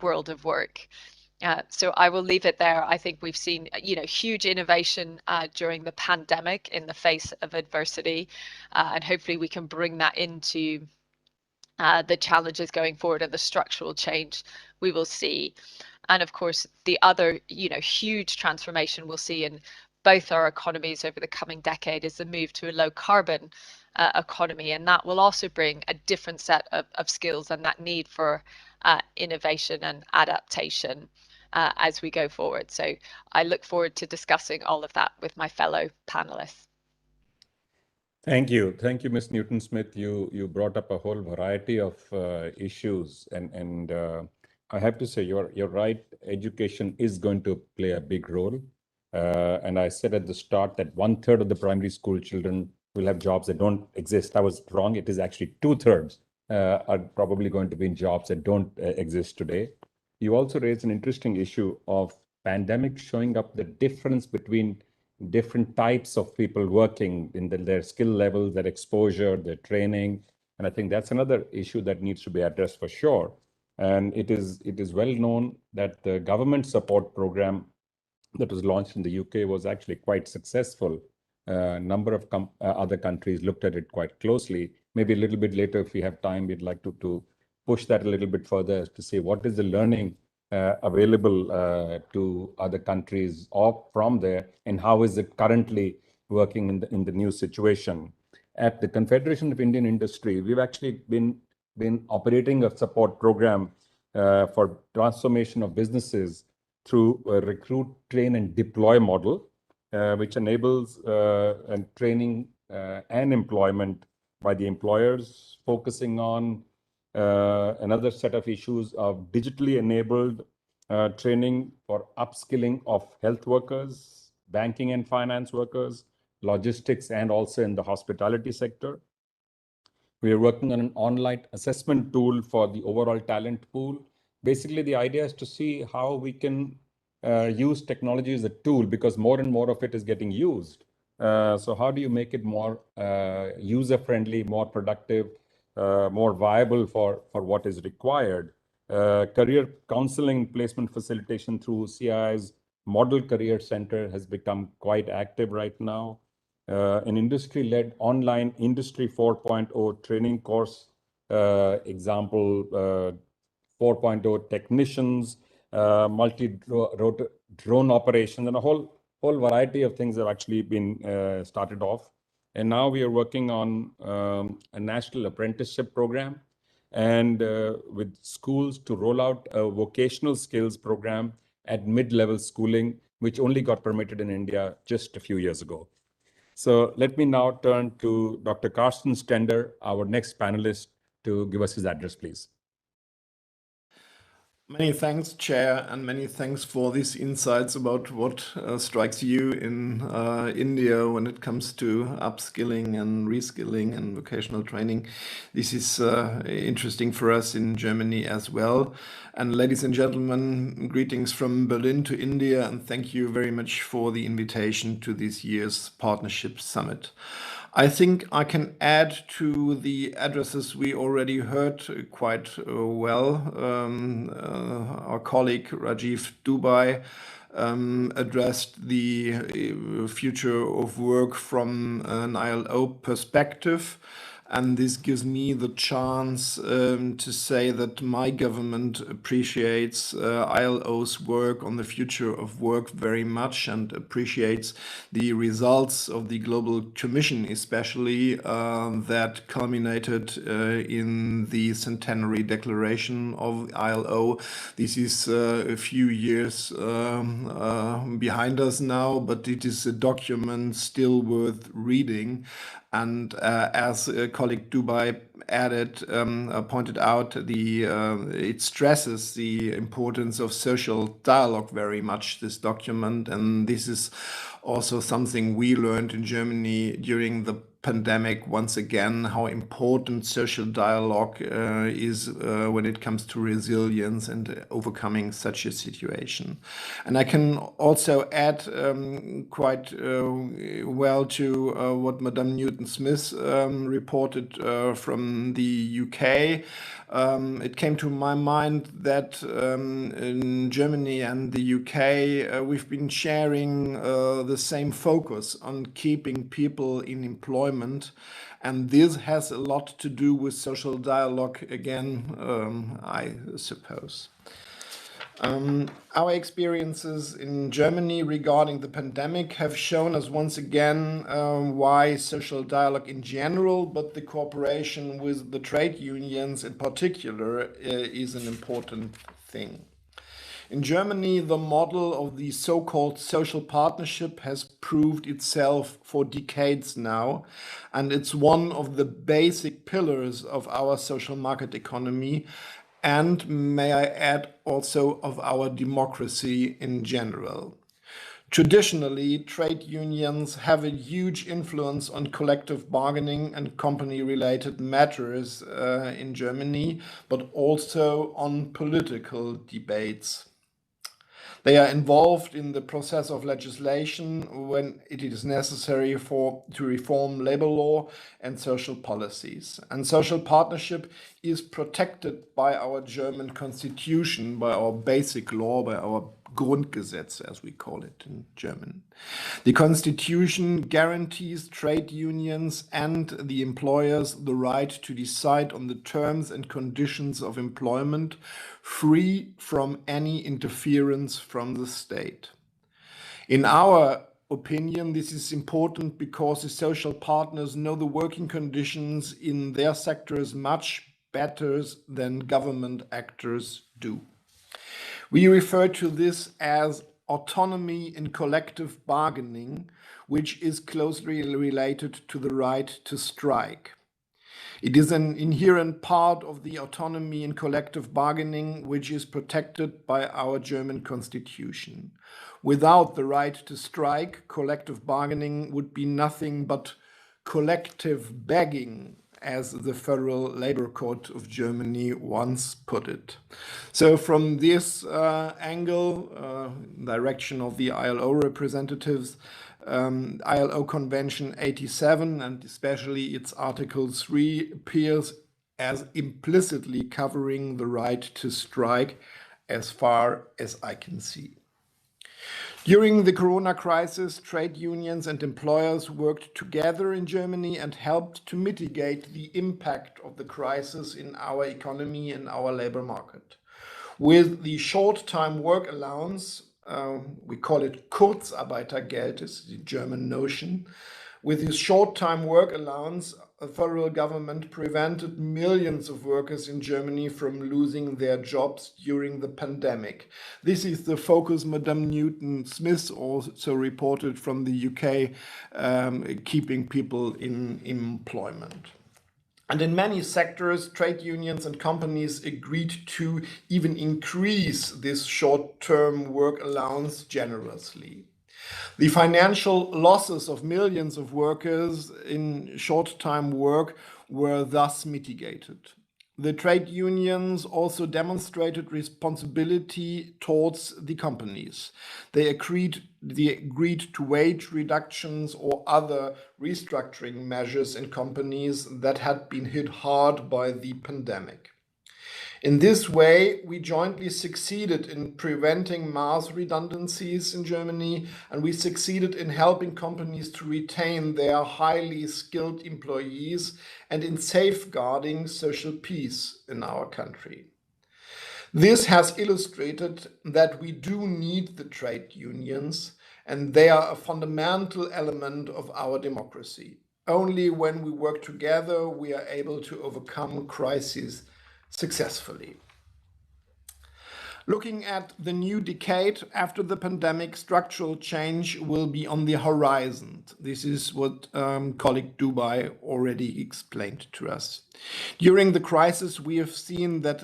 Speaker 19: world of work. So I will leave it there. I think we've seen, huge innovation during the pandemic in the face of adversity, and hopefully we can bring that into the challenges going forward and the structural change we will see. And of course, the other, huge transformation we'll see in both our economies over the coming decade is the move to a low carbon economy. And that will also bring a different set of skills and that need for innovation and adaptation as we go forward. So I look forward to discussing all of that with my fellow panelists.
Speaker 17: Thank you, Ms. Newton-Smith. You brought up a whole variety of issues, and I have to say you're right. Education is going to play a big role, and I said at the start that 1/3 of the primary school children we'll have jobs that don't exist. I was wrong. It is actually 2/3 are probably going to be in jobs that don't exist today. You also raised an interesting issue of pandemic showing up the difference between different types of people working in their skill levels, their exposure, their training. And I think that's another issue that needs to be addressed for sure. And it is well known that the government support program that was launched in the UK was actually quite successful. A number of other countries looked at it quite closely. Maybe a little bit later, if we have time, we'd like to push that a little bit further to see what is the learning available to other countries or from there, and how is it currently working in the new situation. At the Confederation of Indian Industry, we've actually been operating a support program for transformation of businesses through a recruit, train, and deploy model, which enables training and employment by the employers, focusing on another set of issues of digitally enabled training for upskilling of health workers, banking and finance workers, logistics, and also in the hospitality sector. We are working on an online assessment tool for the overall talent pool. Basically, the idea is to see how we can use technology as a tool, because more and more of it is getting used. So how do you make it more user-friendly, more productive, more viable for what is required? Career counseling placement facilitation through CII's Model Career Center has become quite active right now. An industry-led online Industry 4.0 training course, example, 4.0 technicians, multi-drone operations, and a whole variety of things have actually been started off. And now we are working on a national apprenticeship program, and with schools to roll out a vocational skills program at mid-level schooling, which only got permitted in India just a few years ago. So let me now turn to Dr. Carsten Stender, our next panelist, to give us his address, please.
Speaker 20: Many thanks, Chair, and many thanks for these insights about what strikes you in India when it comes to upskilling and reskilling and vocational training. This is interesting for us in Germany as well. And ladies and gentlemen, greetings from Berlin to India, and thank you very much for the invitation to this year's Partnership Summit. I think I can add to the addresses we already heard quite well. Our colleague Rajiv Dubai addressed the future of work from an ILO perspective. And this gives me the chance to say that my government appreciates ILO's work on the future of work very much, and appreciates the results of the Global Commission, especially that culminated in the centenary declaration of ILO. This is a few years behind us now, but it is a document still worth reading. And as colleague Dubai pointed out, it stresses the importance of social dialogue very much, this document. And this is also something we learned in Germany during the pandemic, once again, how important social dialogue is when it comes to resilience and overcoming such a situation. And I can also add quite well to what Madame Newton-Smith reported from the UK. It came to my mind that in Germany and the UK, we've been sharing the same focus on keeping people in employment. And this has a lot to do with social dialogue again, I suppose. Our experiences in Germany regarding the pandemic have shown us once again why social dialogue in general, but the cooperation with the trade unions in particular, is an important thing. In Germany, the model of the so-called social partnership has proved itself for decades now, and it's one of the basic pillars of our social market economy, and may I add also of our democracy in general. Traditionally, trade unions have a huge influence on collective bargaining and company-related matters in Germany, but also on political debates. They are involved in the process of legislation when it is necessary to reform labor law and social policies. And social partnership is protected by our German constitution, by our basic law, by our Grundgesetz, as we call it in German. The constitution guarantees trade unions and the employers the right to decide on the terms and conditions of employment, free from any interference from the state. In our opinion, this is important because the social partners know the working conditions in their sectors much better than government actors do. We refer to this as autonomy in collective bargaining, which is closely related to the right to strike. It is an inherent part of the autonomy in collective bargaining, which is protected by our German constitution. Without the right to strike, collective bargaining would be nothing but collective begging, as the Federal Labor Court of Germany once put it. So from this angle, direction of the ILO representatives, ILO Convention 87 and especially its Article 3 appears as implicitly covering the right to strike as far as I can see. During the corona crisis, trade unions and employers worked together in Germany and helped to mitigate the impact of the crisis in our economy and our labor market. With the short-time work allowance, we call it Kurzarbeitergeld, is the German notion. With this short-time work allowance, the federal government prevented millions of workers in Germany from losing their jobs during the pandemic. This is the focus Madame Newton-Smith also reported from the UK, keeping people in employment. And in many sectors, trade unions and companies agreed to even increase this short-term work allowance generously. The financial losses of millions of workers in short-time work were thus mitigated. The trade unions also demonstrated responsibility towards the companies. They agreed to wage reductions or other restructuring measures in companies that had been hit hard by the pandemic. In this way, we jointly succeeded in preventing mass redundancies in Germany, and we succeeded in helping companies to retain their highly skilled employees and in safeguarding social peace in our country. This has illustrated that we do need the trade unions, and they are a fundamental element of our democracy. Only when we work together, we are able to overcome crises successfully. Looking at the new decade after the pandemic, structural change will be on the horizon. This is what colleague Dubai already explained to us. During the crisis, we have seen that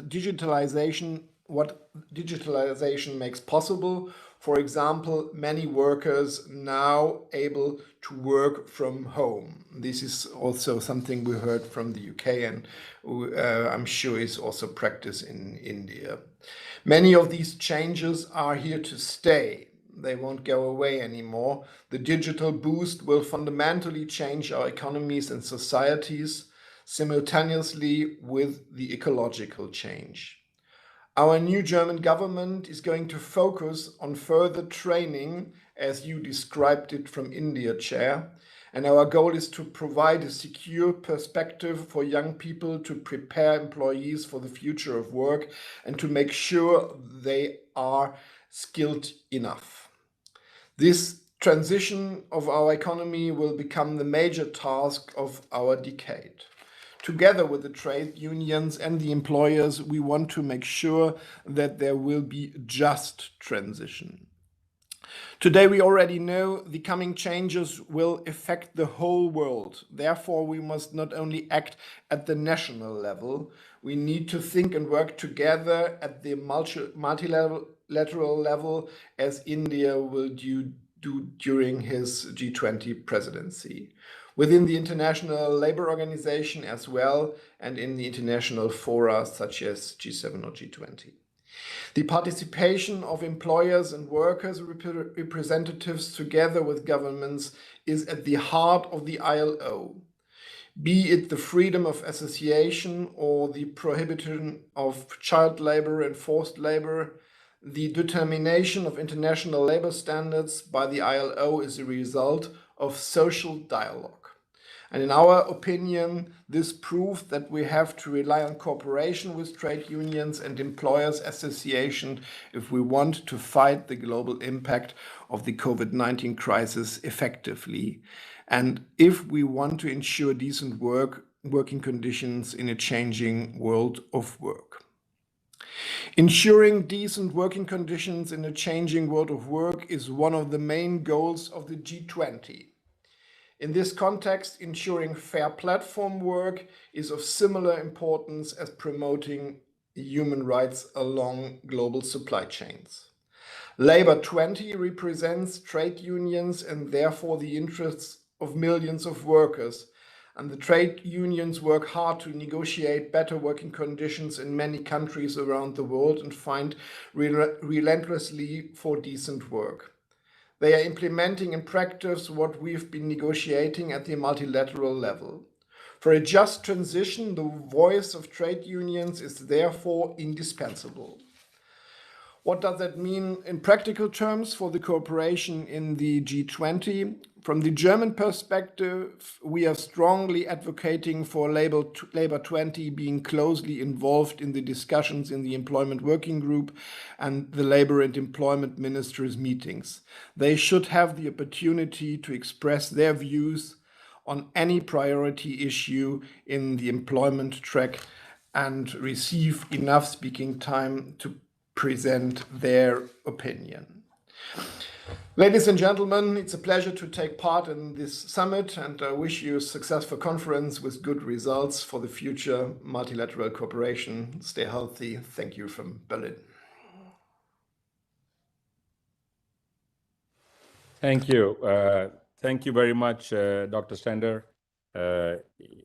Speaker 20: what digitalization makes possible. For example, many workers now able to work from home. This is also something we heard from the UK, and I'm sure is also practiced in India. Many of these changes are here to stay. They won't go away anymore. The digital boost will fundamentally change our economies and societies simultaneously with the ecological change. Our new German government is going to focus on further training, as you described it from India, Chair, and our goal is to provide a secure perspective for young people to prepare employees for the future of work and to make sure they are skilled enough. This transition of our economy will become the major task of our decade. Together with the trade unions and the employers, we want to make sure that there will be just transition. Today, we already know the coming changes will affect the whole world. Therefore, we must not only act at the national level, we need to think and work together at the multilateral level, as India will do do during his G20 presidency, within the International Labour Organization as well, and in the international fora such as G7 or G20. The participation of employers and workers representatives together with governments is at the heart of the ILO, be it the freedom of association or the prohibition of child labor and forced labor. The determination of international labor standards by the ILO is a result of social dialogue. And in our opinion, this proves that we have to rely on cooperation with trade unions and employers' association if we want to fight the global impact of the COVID-19 crisis effectively, and if we want to ensure decent working conditions in a changing world of work. Ensuring decent working conditions in a changing world of work is one of the main goals of the G20. In this context, ensuring fair platform work is of similar importance as promoting human rights along global supply chains. Labour 20 represents trade unions and therefore the interests of millions of workers, and the trade unions work hard to negotiate better working conditions in many countries around the world and find relentlessly for decent work. They are implementing in practice what we've been negotiating at the multilateral level. For a just transition, the voice of trade unions is therefore indispensable. What does that mean in practical terms for the cooperation in the G20? From the German perspective, we are strongly advocating for Labour 20 being closely involved in the discussions in the Employment Working Group and the Labour and Employment Ministers' meetings. They should have the opportunity to express their views on any priority issue in the employment track and receive enough speaking time to present their opinion. Ladies and gentlemen, it's a pleasure to take part in this summit, and I wish you a successful conference with good results for the future multilateral cooperation. Stay healthy. Thank you from Berlin.
Speaker 17: Thank you. Thank you very much, Dr. Stender.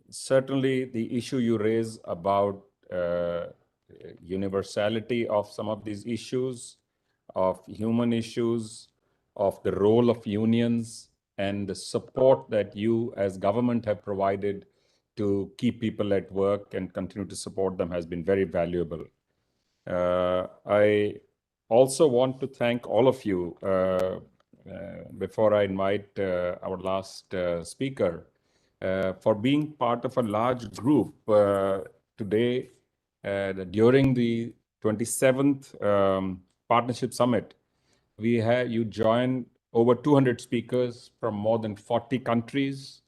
Speaker 17: Certainly the issue you raise about universality of some of these issues, of human issues, of the role of unions, and the support that you as government have provided to keep people at work and continue to support them has been very valuable. I also want to thank all of you, before I invite our last speaker, for being part of a large group today during the 27th Partnership Summit. You joined over 200 speakers from more than 40 countries,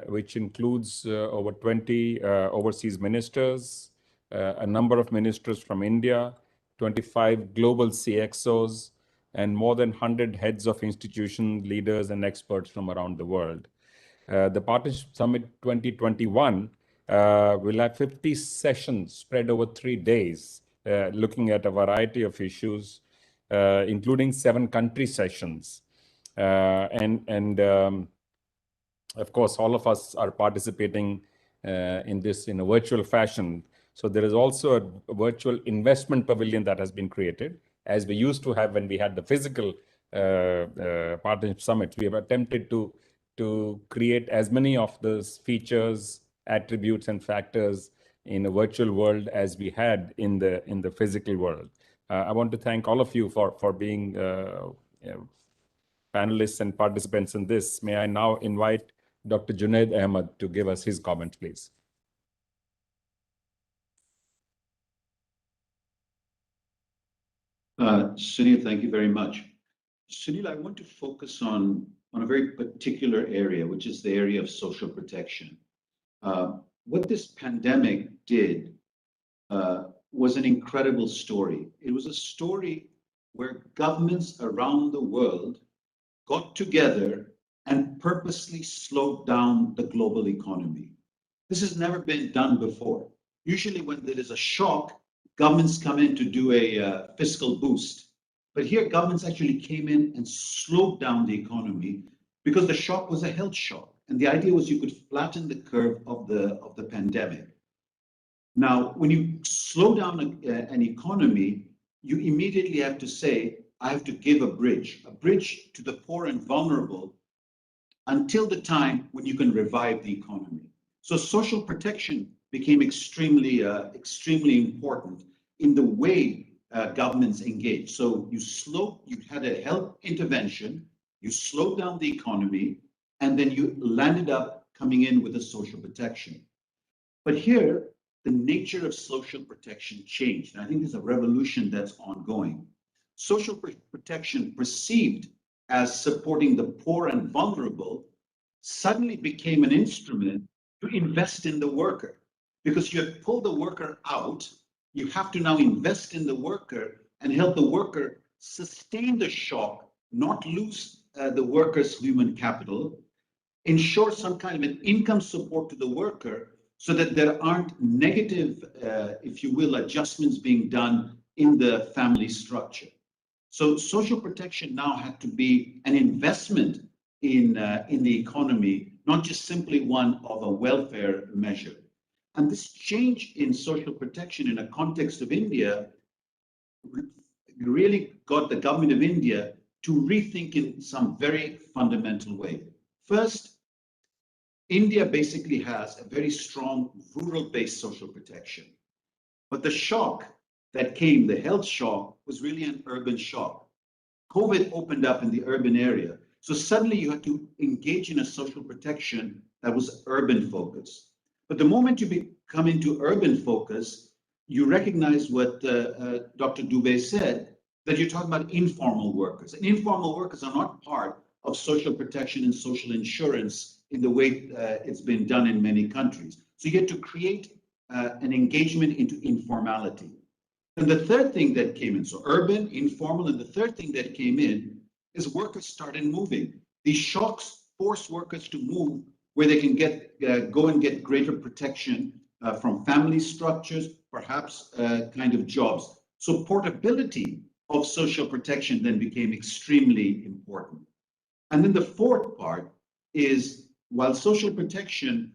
Speaker 17: which includes over 20 overseas ministers, a number of ministers from India, 25 global CXOs, and more than 100 heads of institution leaders and experts from around the world. The Partnership Summit 2021 will have 50 sessions spread over 3 days, looking at a variety of issues, including 7 country sessions. Of course, all of us are participating in this in a virtual fashion. So there is also a virtual investment pavilion that has been created, as we used to have when we had the physical partnership summits. We have attempted to create as many of those features, attributes, and factors in a virtual world as we had in the physical world. I want to thank all of you for being panelists and participants in this. May I now invite Dr. Junaid Ahmed to give us his comments, please.
Speaker 21: Sunil, thank you very much. Sunil, I want to focus on a very particular area, which is the area of social protection. What this pandemic did was an incredible story. It was a story where governments around the world got together and purposely slowed down the global economy. This has never been done before. Usually when there is a shock, governments come in to do a fiscal boost. But here governments actually came in and slowed down the economy because the shock was a health shock. And the idea was you could flatten the curve of the pandemic. Now, when you slow down an economy, you immediately have to say, I have to give a bridge to the poor and vulnerable until the time when you can revive the economy. So social protection became extremely important in the way governments engage. So you had a health intervention, you slowed down the economy, and then you landed up coming in with a social protection. But here, the nature of social protection changed. And I think there's a revolution that's ongoing. Social protection perceived as supporting the poor and vulnerable suddenly became an instrument to invest in the worker. Because you have pulled the worker out, you have to now invest in the worker and help the worker sustain the shock, not lose the worker's human capital, ensure some kind of an income support to the worker so that there aren't negative, if you will, adjustments being done in the family structure. So social protection now had to be an investment in the economy, not just simply one of a welfare measure. And this change in social protection in a context of India really got the government of India to rethink in some very fundamental way. First, India basically has a very strong rural-based social protection. But the shock that came, the health shock, was really an urban shock. COVID opened up in the urban area. So suddenly you had to engage in a social protection that was urban focused. But the moment you come into urban focus, you recognize what Dr. Dubey said, that you're talking about informal workers. And informal workers are not part of social protection and social insurance in the way it's been done in many countries. So you get to create an engagement into informality. And the third thing that came in, so urban, informal, and the third thing that came in is workers started moving. These shocks force workers to move where they can go and get greater protection from family structures, perhaps kind of jobs. So portability of social protection then became extremely important. And then the fourth part is, while social protection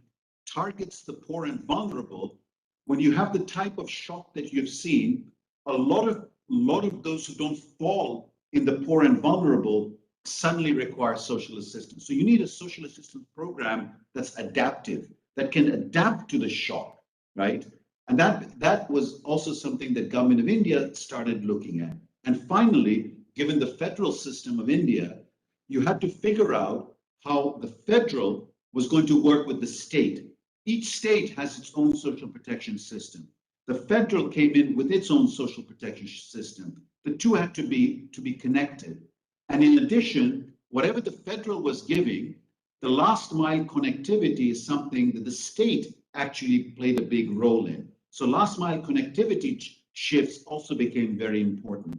Speaker 21: targets the poor and vulnerable, when you have the type of shock that you've seen, a lot of those who don't fall in the poor and vulnerable suddenly require social assistance. So you need a social assistance program that's adaptive, that can adapt to the shock, right? And that was also something that government of India started looking at. And finally, given the federal system of India, you had to figure out how the federal was going to work with the state. Each state has its own social protection system. The federal came in with its own social protection system. The two had to be connected. And in addition, whatever the federal was giving, the last mile connectivity is something that the state actually played a big role in. So last mile connectivity shifts also became very important.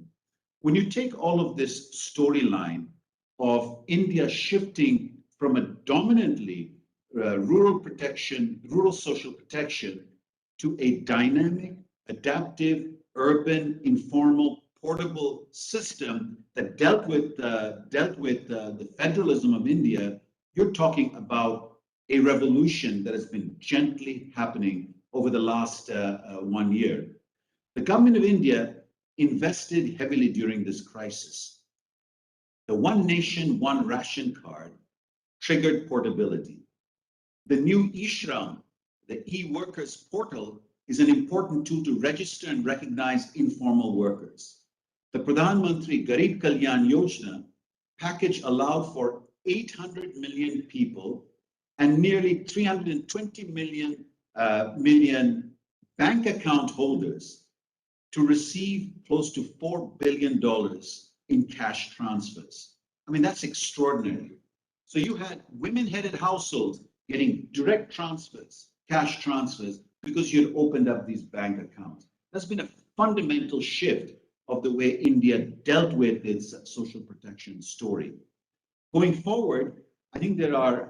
Speaker 21: When you take all of this storyline of India shifting from a dominantly rural social protection to a dynamic, adaptive, urban, informal, portable system that dealt with the federalism of India, you're talking about a revolution that has been gently happening over the last 1 year. The government of India invested heavily during this crisis. The One Nation, One Ration card triggered portability. The new eShram, the e-workers portal, is an important tool to register and recognize informal workers. The Pradhan Mantri Garib Kalyan Yojana package allowed for 800 million people and nearly 320 million bank account holders to receive close to $4 billion in cash transfers. I mean, that's extraordinary. So you had women-headed households getting direct transfers, cash transfers, because you had opened up these bank accounts. That's been a fundamental shift of the way India dealt with its social protection story. Going forward, I think there are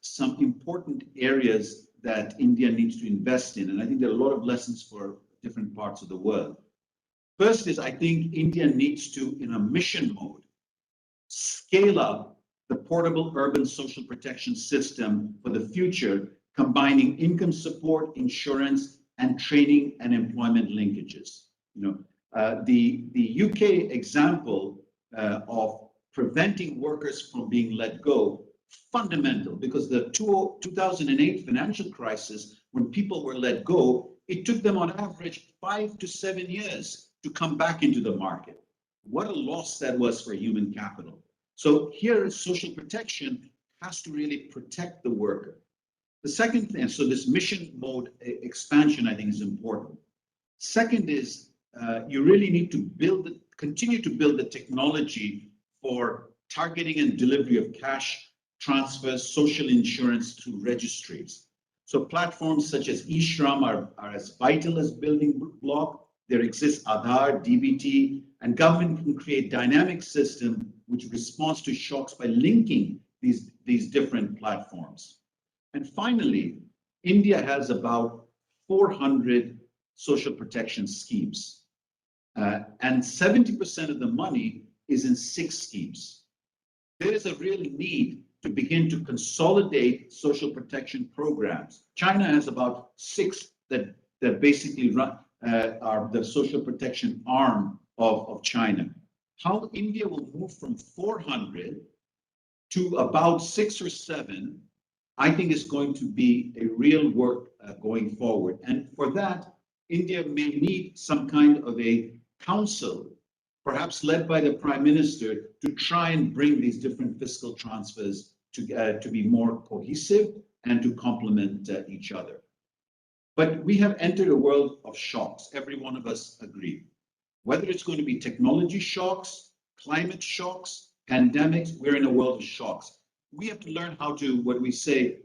Speaker 21: some important areas that India needs to invest in, and I think there are a lot of lessons for different parts of the world. First is, I think India needs to, in a mission mode, scale up the portable urban social protection system for the future, combining income support, insurance, and training and employment linkages. The UK example of preventing workers from being let go, fundamental, because the 2008 financial crisis, when people were let go, it took them on average 5 to 7 years to come back into the market. What a loss that was for human capital. So here, social protection has to really protect the worker. The second thing, so this mission mode expansion, I think, is important. Second is you really need to continue to build the technology for targeting and delivery of cash transfers, social insurance through registries. So platforms such as eShram are as vital as building block. There exists Aadhaar, DBT, and government can create dynamic system which responds to shocks by linking these different platforms. And finally, India has about 400 social protection schemes, and 70% of the money is in 6 schemes. There is a real need to begin to consolidate social protection programs. China has about 6 that basically are the social protection arm of China. How India will move from 400 to about 6 or 7, I think is going to be a real work going forward. And for that, India may need some kind of a council, perhaps led by the Prime Minister, to try and bring these different fiscal transfers to be more cohesive and to complement each other. But we have entered a world of shocks. Every one of us agree. Whether it's going to be technology shocks, climate shocks, pandemics, we're in a world of shocks. We have to learn how to, what we say,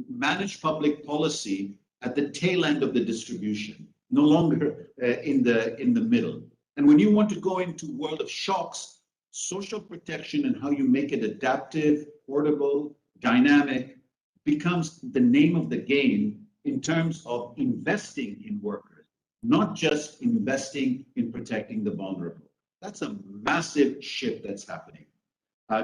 Speaker 21: manage public policy at the tail end of the distribution, no longer in the middle. And when you want to go into a world of shocks, social protection and how you make it adaptive, portable, dynamic becomes the name of the game in terms of investing in workers, not just investing in protecting the vulnerable. That's a massive shift that's happening.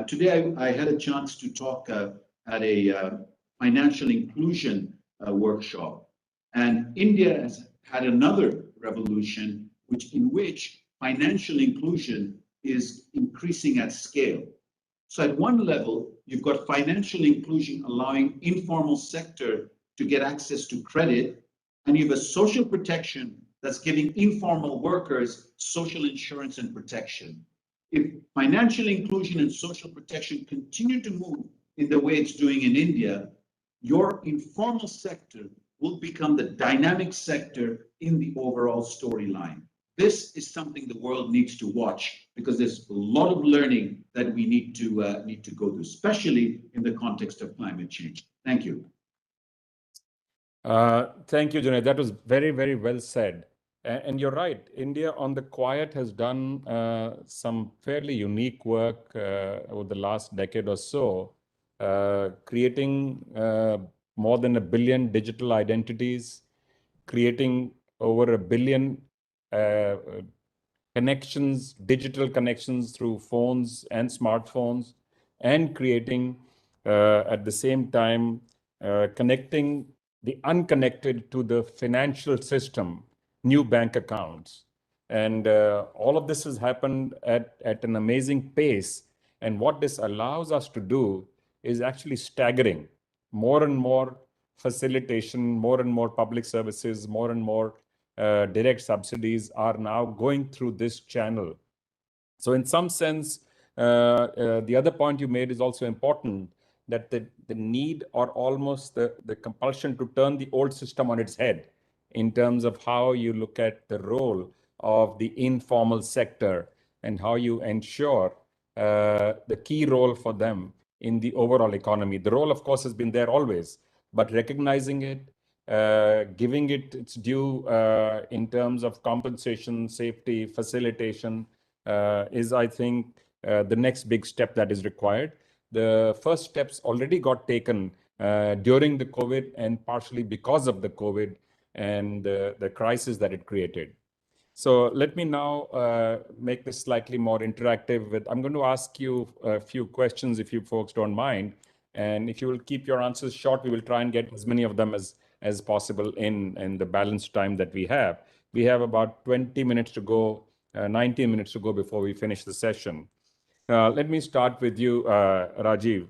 Speaker 21: Today, I had a chance to talk at a financial inclusion workshop, and India has had another revolution in which financial inclusion is increasing at scale. So at one level, you've got financial inclusion allowing informal sector to get access to credit, and you have a social protection that's giving informal workers social insurance and protection. If financial inclusion and social protection continue to move in the way it's doing in India, your informal sector will become the dynamic sector in the overall storyline. This is something the world needs to watch because there's a lot of learning that we need to go through, especially in the context of climate change. Thank you.
Speaker 17: Thank you, Junaid. That was very, very well said. And you're right. India on the quiet has done some fairly unique work over the last decade or so, creating more than 1 billion digital identities, creating over 1 billion connections, digital connections through phones and smartphones, and creating at the same time connecting the unconnected to the financial system, new bank accounts. And all of this has happened at an amazing pace. And what this allows us to do is actually staggering. More and more facilitation, more and more public services, more and more direct subsidies are now going through this channel. So in some sense, the other point you made is also important, that the need or almost the compulsion to turn the old system on its head in terms of how you look at the role of the informal sector and how you ensure the key role for them in the overall economy. The role, of course, has been there always, but recognizing it, giving it its due in terms of compensation, safety, facilitation is, I think, the next big step that is required. The first steps already got taken during the COVID and partially because of the COVID and the crisis that it created. So let me now make this slightly more interactive. I'm going to ask you a few questions if you folks don't mind. And if you will keep your answers short, we will try and get as many of them as possible in the balanced time that we have. We have about 20 minutes to go, 19 minutes to go before we finish the session. Let me start with you, Rajiv.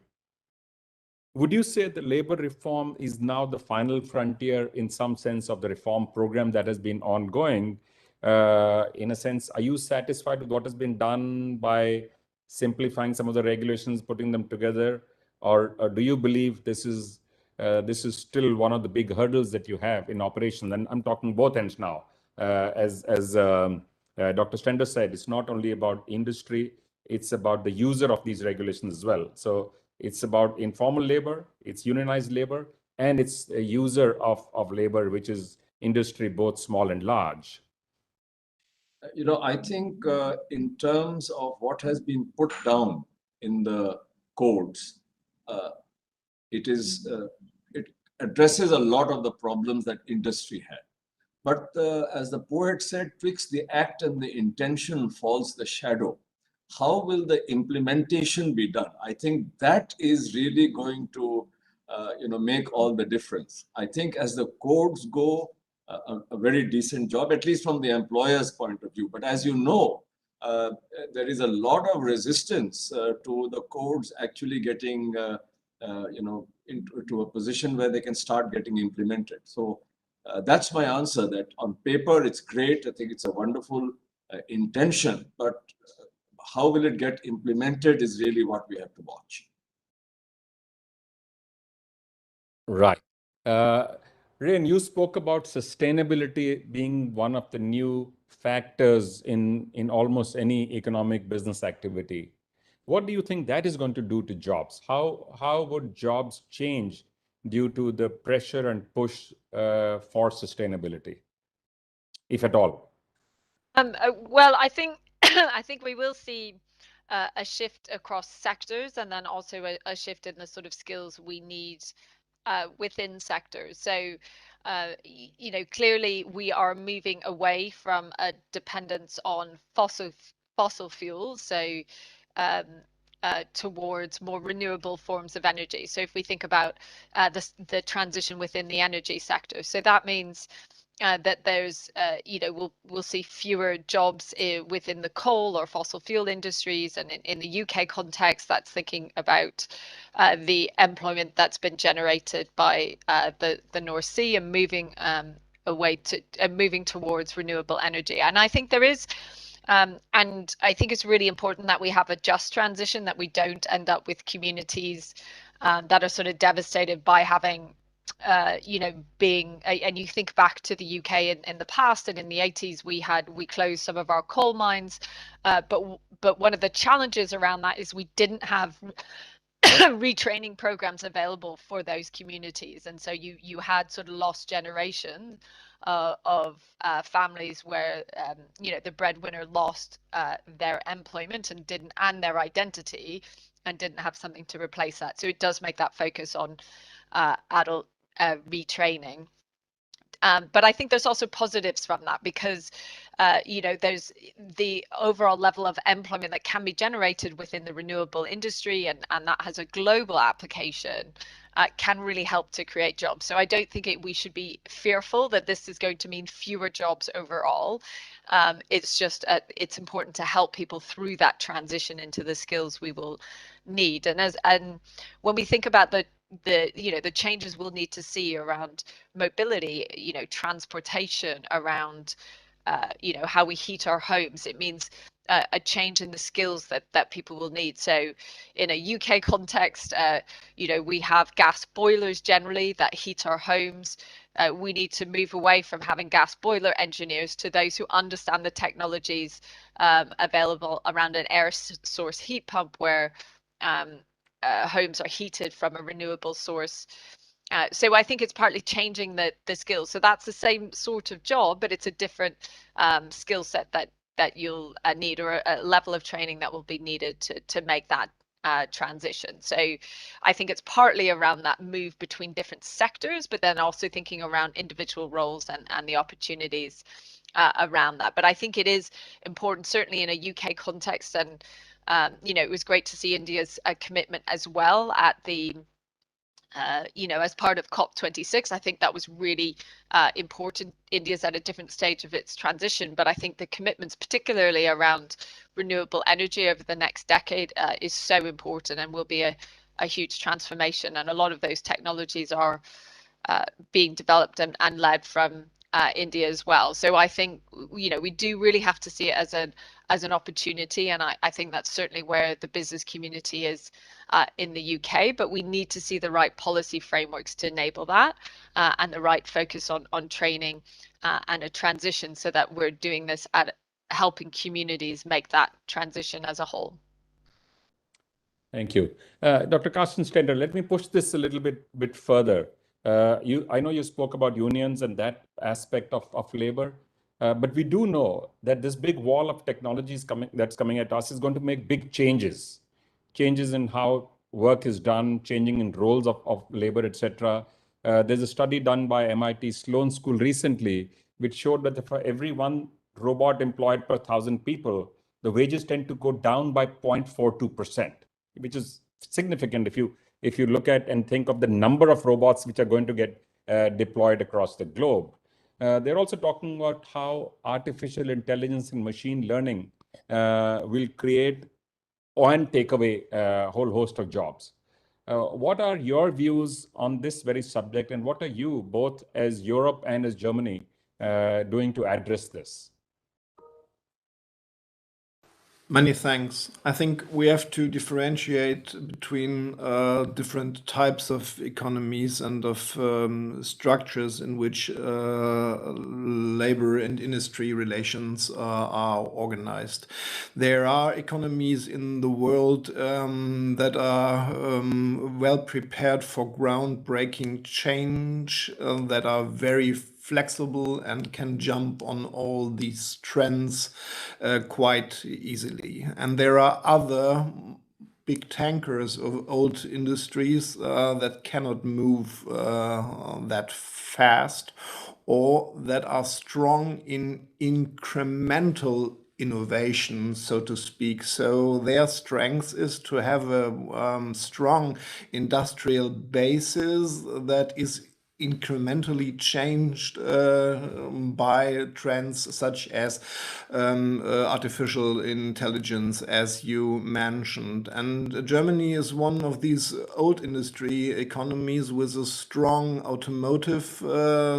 Speaker 17: Would you say the labor reform is now the final frontier in some sense of the reform program that has been ongoing? In a sense, are you satisfied with what has been done by simplifying some of the regulations, putting them together? Or do you believe this is still one of the big hurdles that you have in operation? And I'm talking both ends now. As Dr. Stender said, it's not only about industry, it's about the user of these regulations as well. So it's about informal labor, it's unionized labor, and it's a user of labor, which is industry, both small and large.
Speaker 18: You know, I think in terms of what has been put down in the codes, it addresses a lot of the problems that industry had. But as the poet said, twixt the act and the intention falls the shadow. How will the implementation be done? I think that is really going to make all the difference. I think as the codes go, a very decent job, at least from the employer's point of view. But as you know, there is a lot of resistance to the codes actually getting into a position where they can start getting implemented. So that's my answer, that on paper it's great. I think it's a wonderful intention, but how will it get implemented is really what we have to watch.
Speaker 17: Right. Rayne, you spoke about sustainability being one of the new factors in almost any economic business activity. What do you think that is going to do to jobs? How would jobs change due to the pressure and push for sustainability, if at all?
Speaker 19: Well, I think I think we will see a shift across sectors, and then also a shift in the sort of skills we need within sectors. So, clearly we are moving away from a dependence on fossil fuels. So. Towards more renewable forms of energy. So if we think about the transition within the energy sector, so that means that there's, we'll see fewer jobs within the coal or fossil fuel industries. And in the UK context, that's thinking about the employment that's been generated by the North Sea and moving away to moving towards renewable energy. And I think there is, and I think it's really important that we have a just transition, that we don't end up with communities that are sort of devastated by having being, and you think back to the UK in the past, and in the 80s we closed some of our coal mines, but one of the challenges around that is we didn't have retraining programs available for those communities, and so you had sort of lost generation of families where the breadwinner lost their employment and their identity and didn't have something to replace that. So it does make that focus on adult retraining. But I think there's also positives from that, because there's the overall level of employment that can be generated within the renewable industry, and that has a global application, can really help to create jobs. So I don't think we should be fearful that this is going to mean fewer jobs overall. It's just it's important to help people through that transition into the skills we will need. And when we think about the changes we'll need to see around mobility, transportation, around how we heat our homes, it means a change in the skills that people will need. So in a UK context, we have gas boilers generally that heat our homes. We need to move away from having gas boiler engineers to those who understand the technologies available around an air source heat pump, where homes are heated from a renewable source. So I think it's partly changing the skills. So that's the same sort of job, but it's a different skill set that you'll need, or a level of training that will be needed to make that transition. So I think it's partly around that move between different sectors, but then also thinking around individual roles and the opportunities around that. But I think it is important, certainly in a UK context, and it was great to see India's commitment as well at the as part of COP26. I think that was really important. India's at a different stage of its transition, but I think the commitments, particularly around renewable energy over the next decade, is so important and will be a huge transformation. And a lot of those technologies are being developed and led from India as well. So I think we do really have to see it as an opportunity, and I think that's certainly where the business community is in the UK. But we need to see the right policy frameworks to enable that, and the right focus on training and a transition, so that we're doing this at helping communities make that transition as a whole.
Speaker 17: Thank you. Dr. Carsten Stender, let me push this a little bit further. I know you spoke about unions and that aspect of labor, but we do know that this big wall of technologies that's coming at us is going to make big changes in how work is done, changing in roles of labor, etc. There's a study done by MIT Sloan School recently, which showed that for every one robot employed per 1,000 people, the wages tend to go down by 0.42%, which is significant if you look at and think of the number of robots which are going to get deployed across the globe. They're also talking about how artificial intelligence and machine learning will create and take away a whole host of jobs. What are your views on this very subject, and what are you, both as Europe and as Germany, doing to address this?
Speaker 20: Many thanks. I think we have to differentiate between different types of economies and of structures in which labor and industry relations are organized. There are economies in the world that are well prepared for groundbreaking change, that are very flexible and can jump on all these trends quite easily. And there are other big tankers of old industries that cannot move that fast, or that are strong in incremental innovation, so to speak. So their strength is to have a strong industrial basis that is incrementally changed by trends such as artificial intelligence, as you mentioned. And Germany is one of these old industry economies with a strong automotive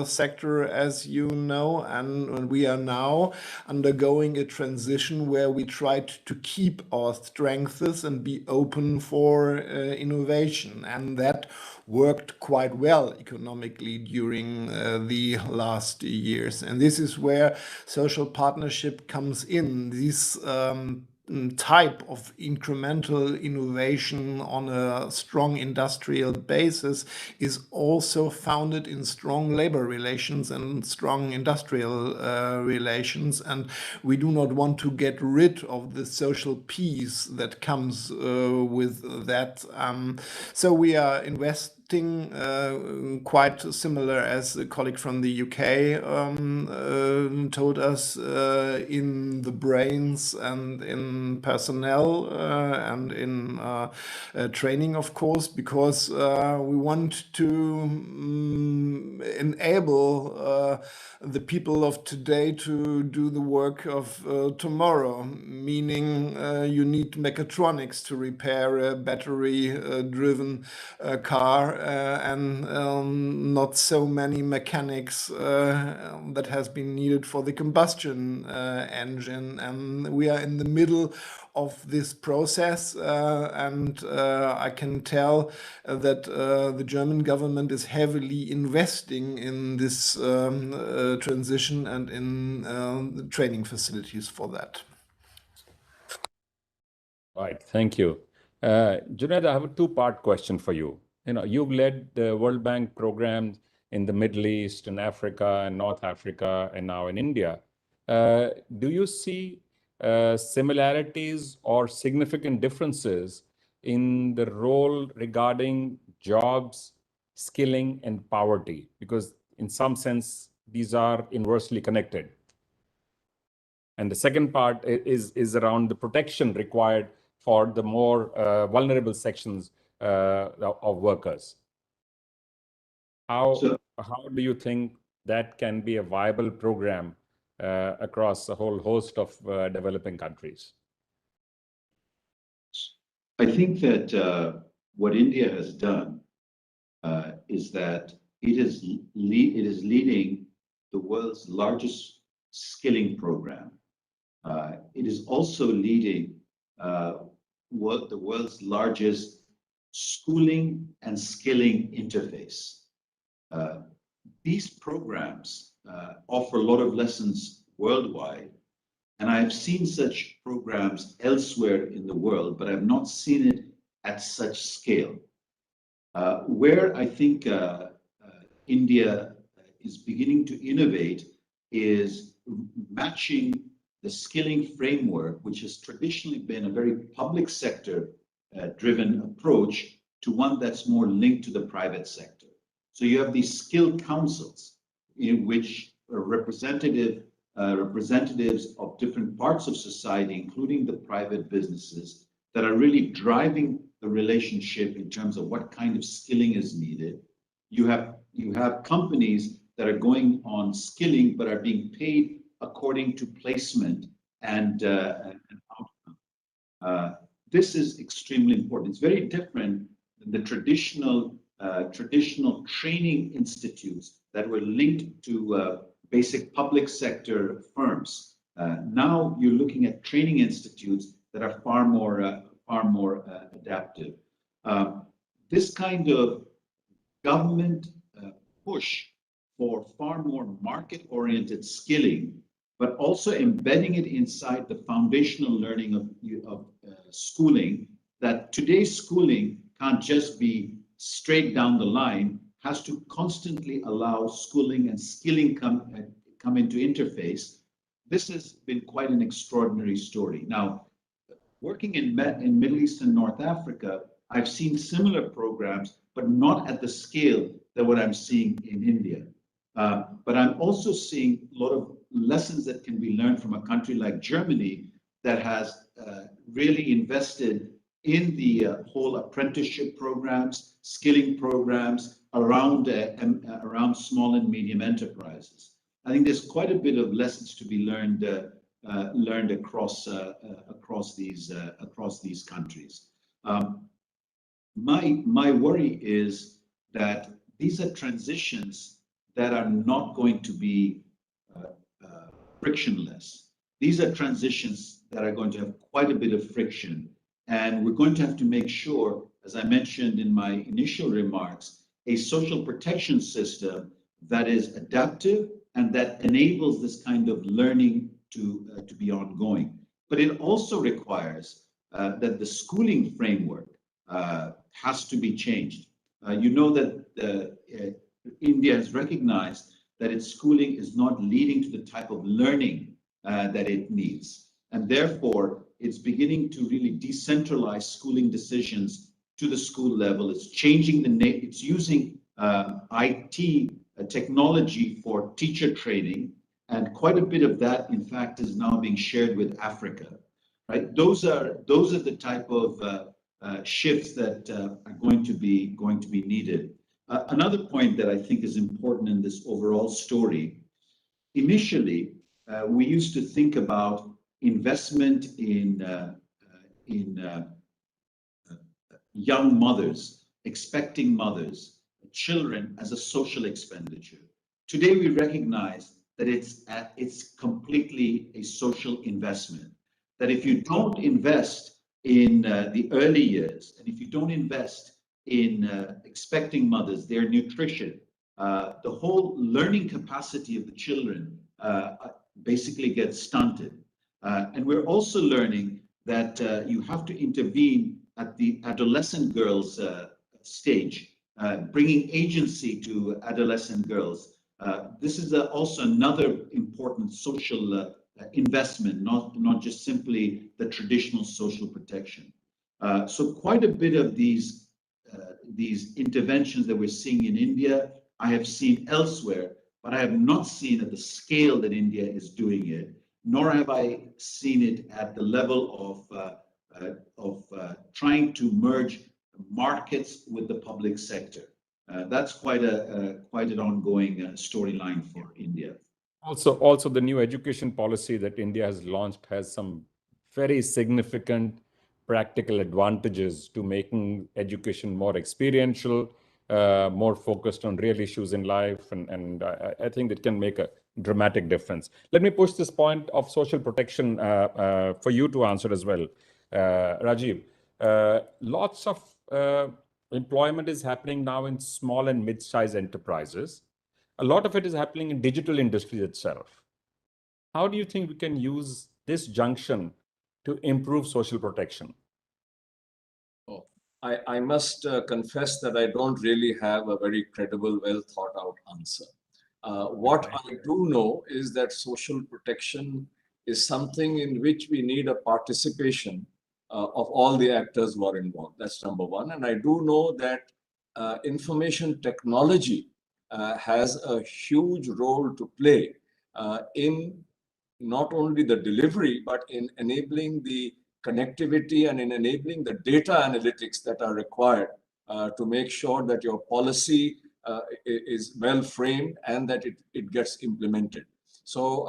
Speaker 20: sector, as you know, and we are now undergoing a transition where we try to keep our strengths and be open for innovation. And that worked quite well economically during the last years. And this is where social partnership comes in. This type of incremental innovation on a strong industrial basis is also founded in strong labor relations and strong industrial relations. And we do not want to get rid of the social peace that comes with that. So we are investing quite similar as a colleague from the UK told us, in the brains and in personnel and in training, of course, because we want to enable the people of today to do the work of tomorrow, meaning you need mechatronics to repair a battery-driven car, and not so many mechanics that has been needed for the combustion engine. And we are in the middle of this process, and I can tell that the German government is heavily investing in this transition and in the training facilities for that.
Speaker 17: Right, thank you. Junaid, I have a two-part question for you. You've led the World Bank programs in the Middle East and Africa and North Africa and now in India. Do you see similarities or significant differences in the role regarding jobs, skilling, and poverty? Because in some sense, these are inversely connected. And the second part is around the protection required for the more vulnerable sections of workers. How do you think that can be a viable program across a whole host of developing countries?
Speaker 21: I think that what India has done is that it is leading the world's largest skilling program. It is also leading the world's largest schooling and skilling interface. These programs offer a lot of lessons worldwide, and I have seen such programs elsewhere in the world, but I've not seen it at such scale. Where I think India is beginning to innovate is matching the skilling framework, which has traditionally been a very public sector driven approach, to one that's more linked to the private sector. So you have these skill councils in which representatives of different parts of society, including the private businesses, that are really driving the relationship in terms of what kind of skilling is needed. You have companies that are going on skilling but are being paid according to placement and outcome. This is extremely important. It's very different than the traditional training institutes that were linked to basic public sector firms. Now you're looking at training institutes that are far more adaptive. This kind of government push for far more market-oriented skilling, but also embedding it inside the foundational learning of schooling, that today's schooling can't just be straight down the line, has to constantly allow schooling and skilling come into interface. This has been quite an extraordinary story. Now, working in Middle East and North Africa, I've seen similar programs, but not at the scale that what I'm seeing in India. But I'm also seeing a lot of lessons that can be learned from a country like Germany that has really invested in the whole apprenticeship programs, skilling programs around small and medium enterprises. I think there's quite a bit of lessons to be learned across these countries. My worry is that these are transitions that are not going to be frictionless. These are transitions that are going to have quite a bit of friction, and we're going to have to make sure, as I mentioned in my initial remarks, a social protection system that is adaptive and that enables this kind of learning to be ongoing. But it also requires that the schooling framework has to be changed. You know that India has recognized that its schooling is not leading to the type of learning that it needs. And therefore, it's beginning to really decentralize schooling decisions to the school level. It's changing it's using IT technology for teacher training. And quite a bit of that, in fact, is now being shared with Africa. Right? Those are the type of shifts that are going to be needed. Another point that I think is important in this overall story, initially, we used to think about investment in young mothers, expecting mothers, children as a social expenditure. Today, we recognize that it's completely a social investment. That if you don't invest in the early years, and if you don't invest in expecting mothers, their nutrition, the whole learning capacity of the children basically gets stunted. And we're also learning that you have to intervene at the adolescent girls stage, bringing agency to adolescent girls. This is also another important social investment, not just simply the traditional social protection. So quite a bit of these interventions that we're seeing in India, I have seen elsewhere, but I have not seen at the scale that India is doing it. nor have I seen it at the level of trying to merge markets with the public sector. That's quite an ongoing storyline for India.
Speaker 17: Also, the new education policy that India has launched has some very significant practical advantages to making education more experiential, more focused on real issues in life, and I think it can make a dramatic difference. Let me push this point of social protection for you to answer as well, Rajiv. Lots of employment is happening now in small and mid-sized enterprises. A lot of it is happening in digital industry itself. How do you think we can use this junction to improve social protection?
Speaker 18: Oh, I must confess that I don't really have a very credible, well thought out answer. What I do know is that social protection is something in which we need a participation of all the actors who are involved. That's number one. And I do know that information technology has a huge role to play in not only the delivery, but in enabling the connectivity and in enabling the data analytics that are required to make sure that your policy is well framed and that it gets implemented. So,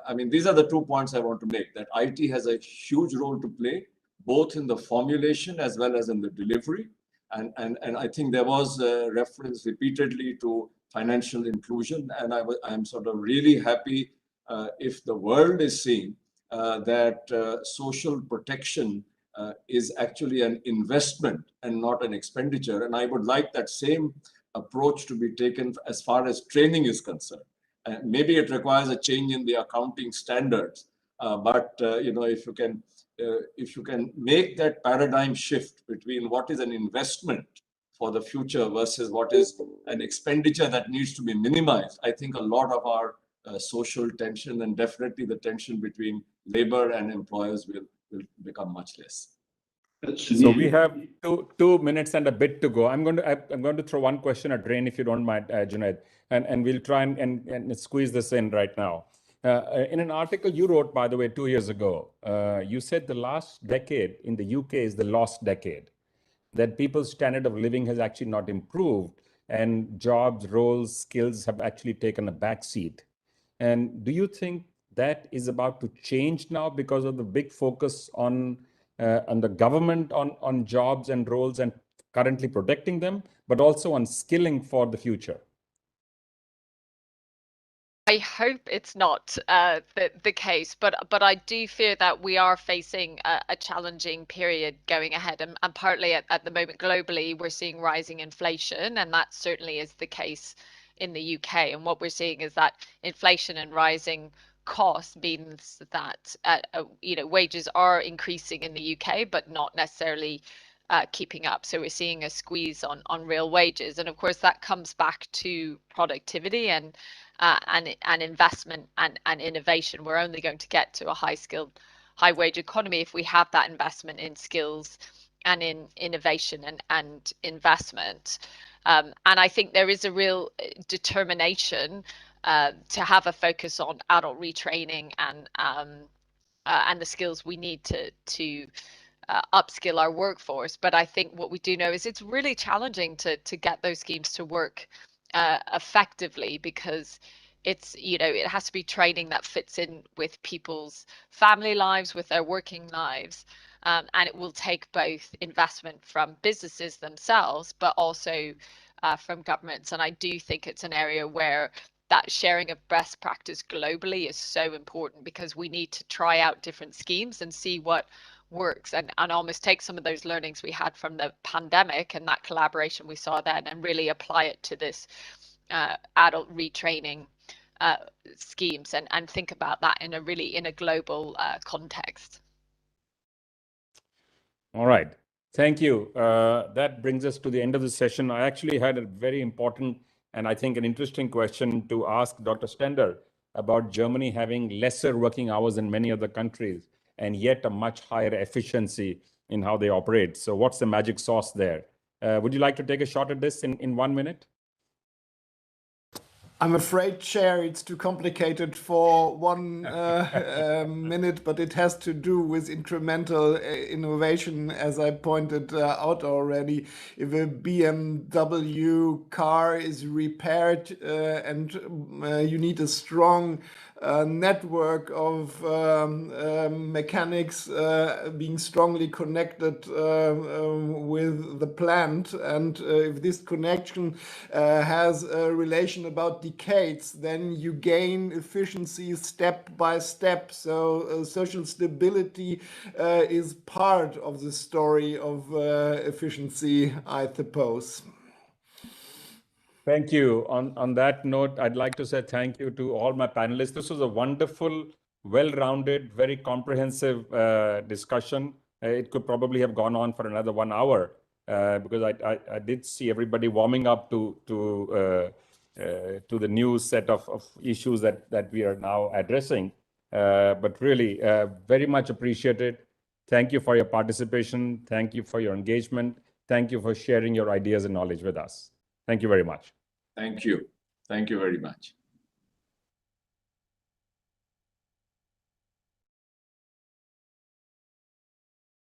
Speaker 18: I mean, these are the 2 points I want to make, that IT has a huge role to play, both in the formulation as well as in the delivery. And I think there was a reference repeatedly to financial inclusion. And I'm sort of really happy if the world is seeing that social protection is actually an investment and not an expenditure. And I would like that same approach to be taken as far as training is concerned. Maybe it requires a change in the accounting standards, but you know, if you can make that paradigm shift between what is an investment for the future versus what is an expenditure that needs to be minimized, I think a lot of our social tension and definitely the tension between labor and employers will become much less.
Speaker 17: So we have two minutes and a bit to go. I'm going to throw one question at Rayne, if you don't mind, Junaid, and we'll try and squeeze this in right now. In an article you wrote, by the way, 2 years ago, you said the last decade in the UK is the lost decade, that people's standard of living has actually not improved and jobs, roles, skills have actually taken a backseat. And do you think that is about to change now because of the big focus on the government on jobs and roles and currently protecting them, but also on skilling for the future?
Speaker 19: I hope it's not the case, but I do fear that we are facing a challenging period going ahead, and partly at the moment globally we're seeing rising inflation, and that certainly is the case in the UK. And what we're seeing is that inflation and rising costs means that wages are increasing in the UK, but not necessarily keeping up. So we're seeing a squeeze on real wages, and of course that comes back to productivity and investment and innovation. We're only going to get to a high-skilled, high-wage economy if we have that investment in skills and in innovation and investment. And I think there is a real determination to have a focus on adult retraining and the skills we need to upskill our workforce. But I think what we do know is it's really challenging to get those schemes to work effectively, because it's, it has to be training that fits in with people's family lives, with their working lives, and it will take both investment from businesses themselves, but also from governments. And I do think it's an area where that sharing of best practice globally is so important, because we need to try out different schemes and see what works and almost take some of those learnings we had from the pandemic and that collaboration we saw then and really apply it to this adult retraining schemes and think about that in a global context.
Speaker 17: All right, thank you. That brings us to the end of the session. I actually had a very important and I think an interesting question to ask Dr. Stender about Germany having lesser working hours than many other countries and yet a much higher efficiency in how they operate. So what's the magic sauce there? Would you like to take a shot at this in 1 minute?
Speaker 20: I'm afraid, Chair, it's too complicated for 1 minute, but it has to do with incremental innovation, as I pointed out already. If a BMW car is repaired and you need a strong network of mechanics being strongly connected with the plant, and if this connection has a relation about decades, then you gain efficiency step by step. So social stability is part of the story of efficiency, I suppose.
Speaker 17: Thank you. On that note, I'd like to say thank you to all my panelists. This was a wonderful, well-rounded, very comprehensive discussion. It could probably have gone on for another 1 hour because I did see everybody warming up to the new set of issues that we are now addressing. But really, very much appreciated. Thank you for your participation. Thank you for your engagement. Thank you for sharing your ideas and knowledge with us. Thank you very much.
Speaker 18: Thank you. Thank you very much.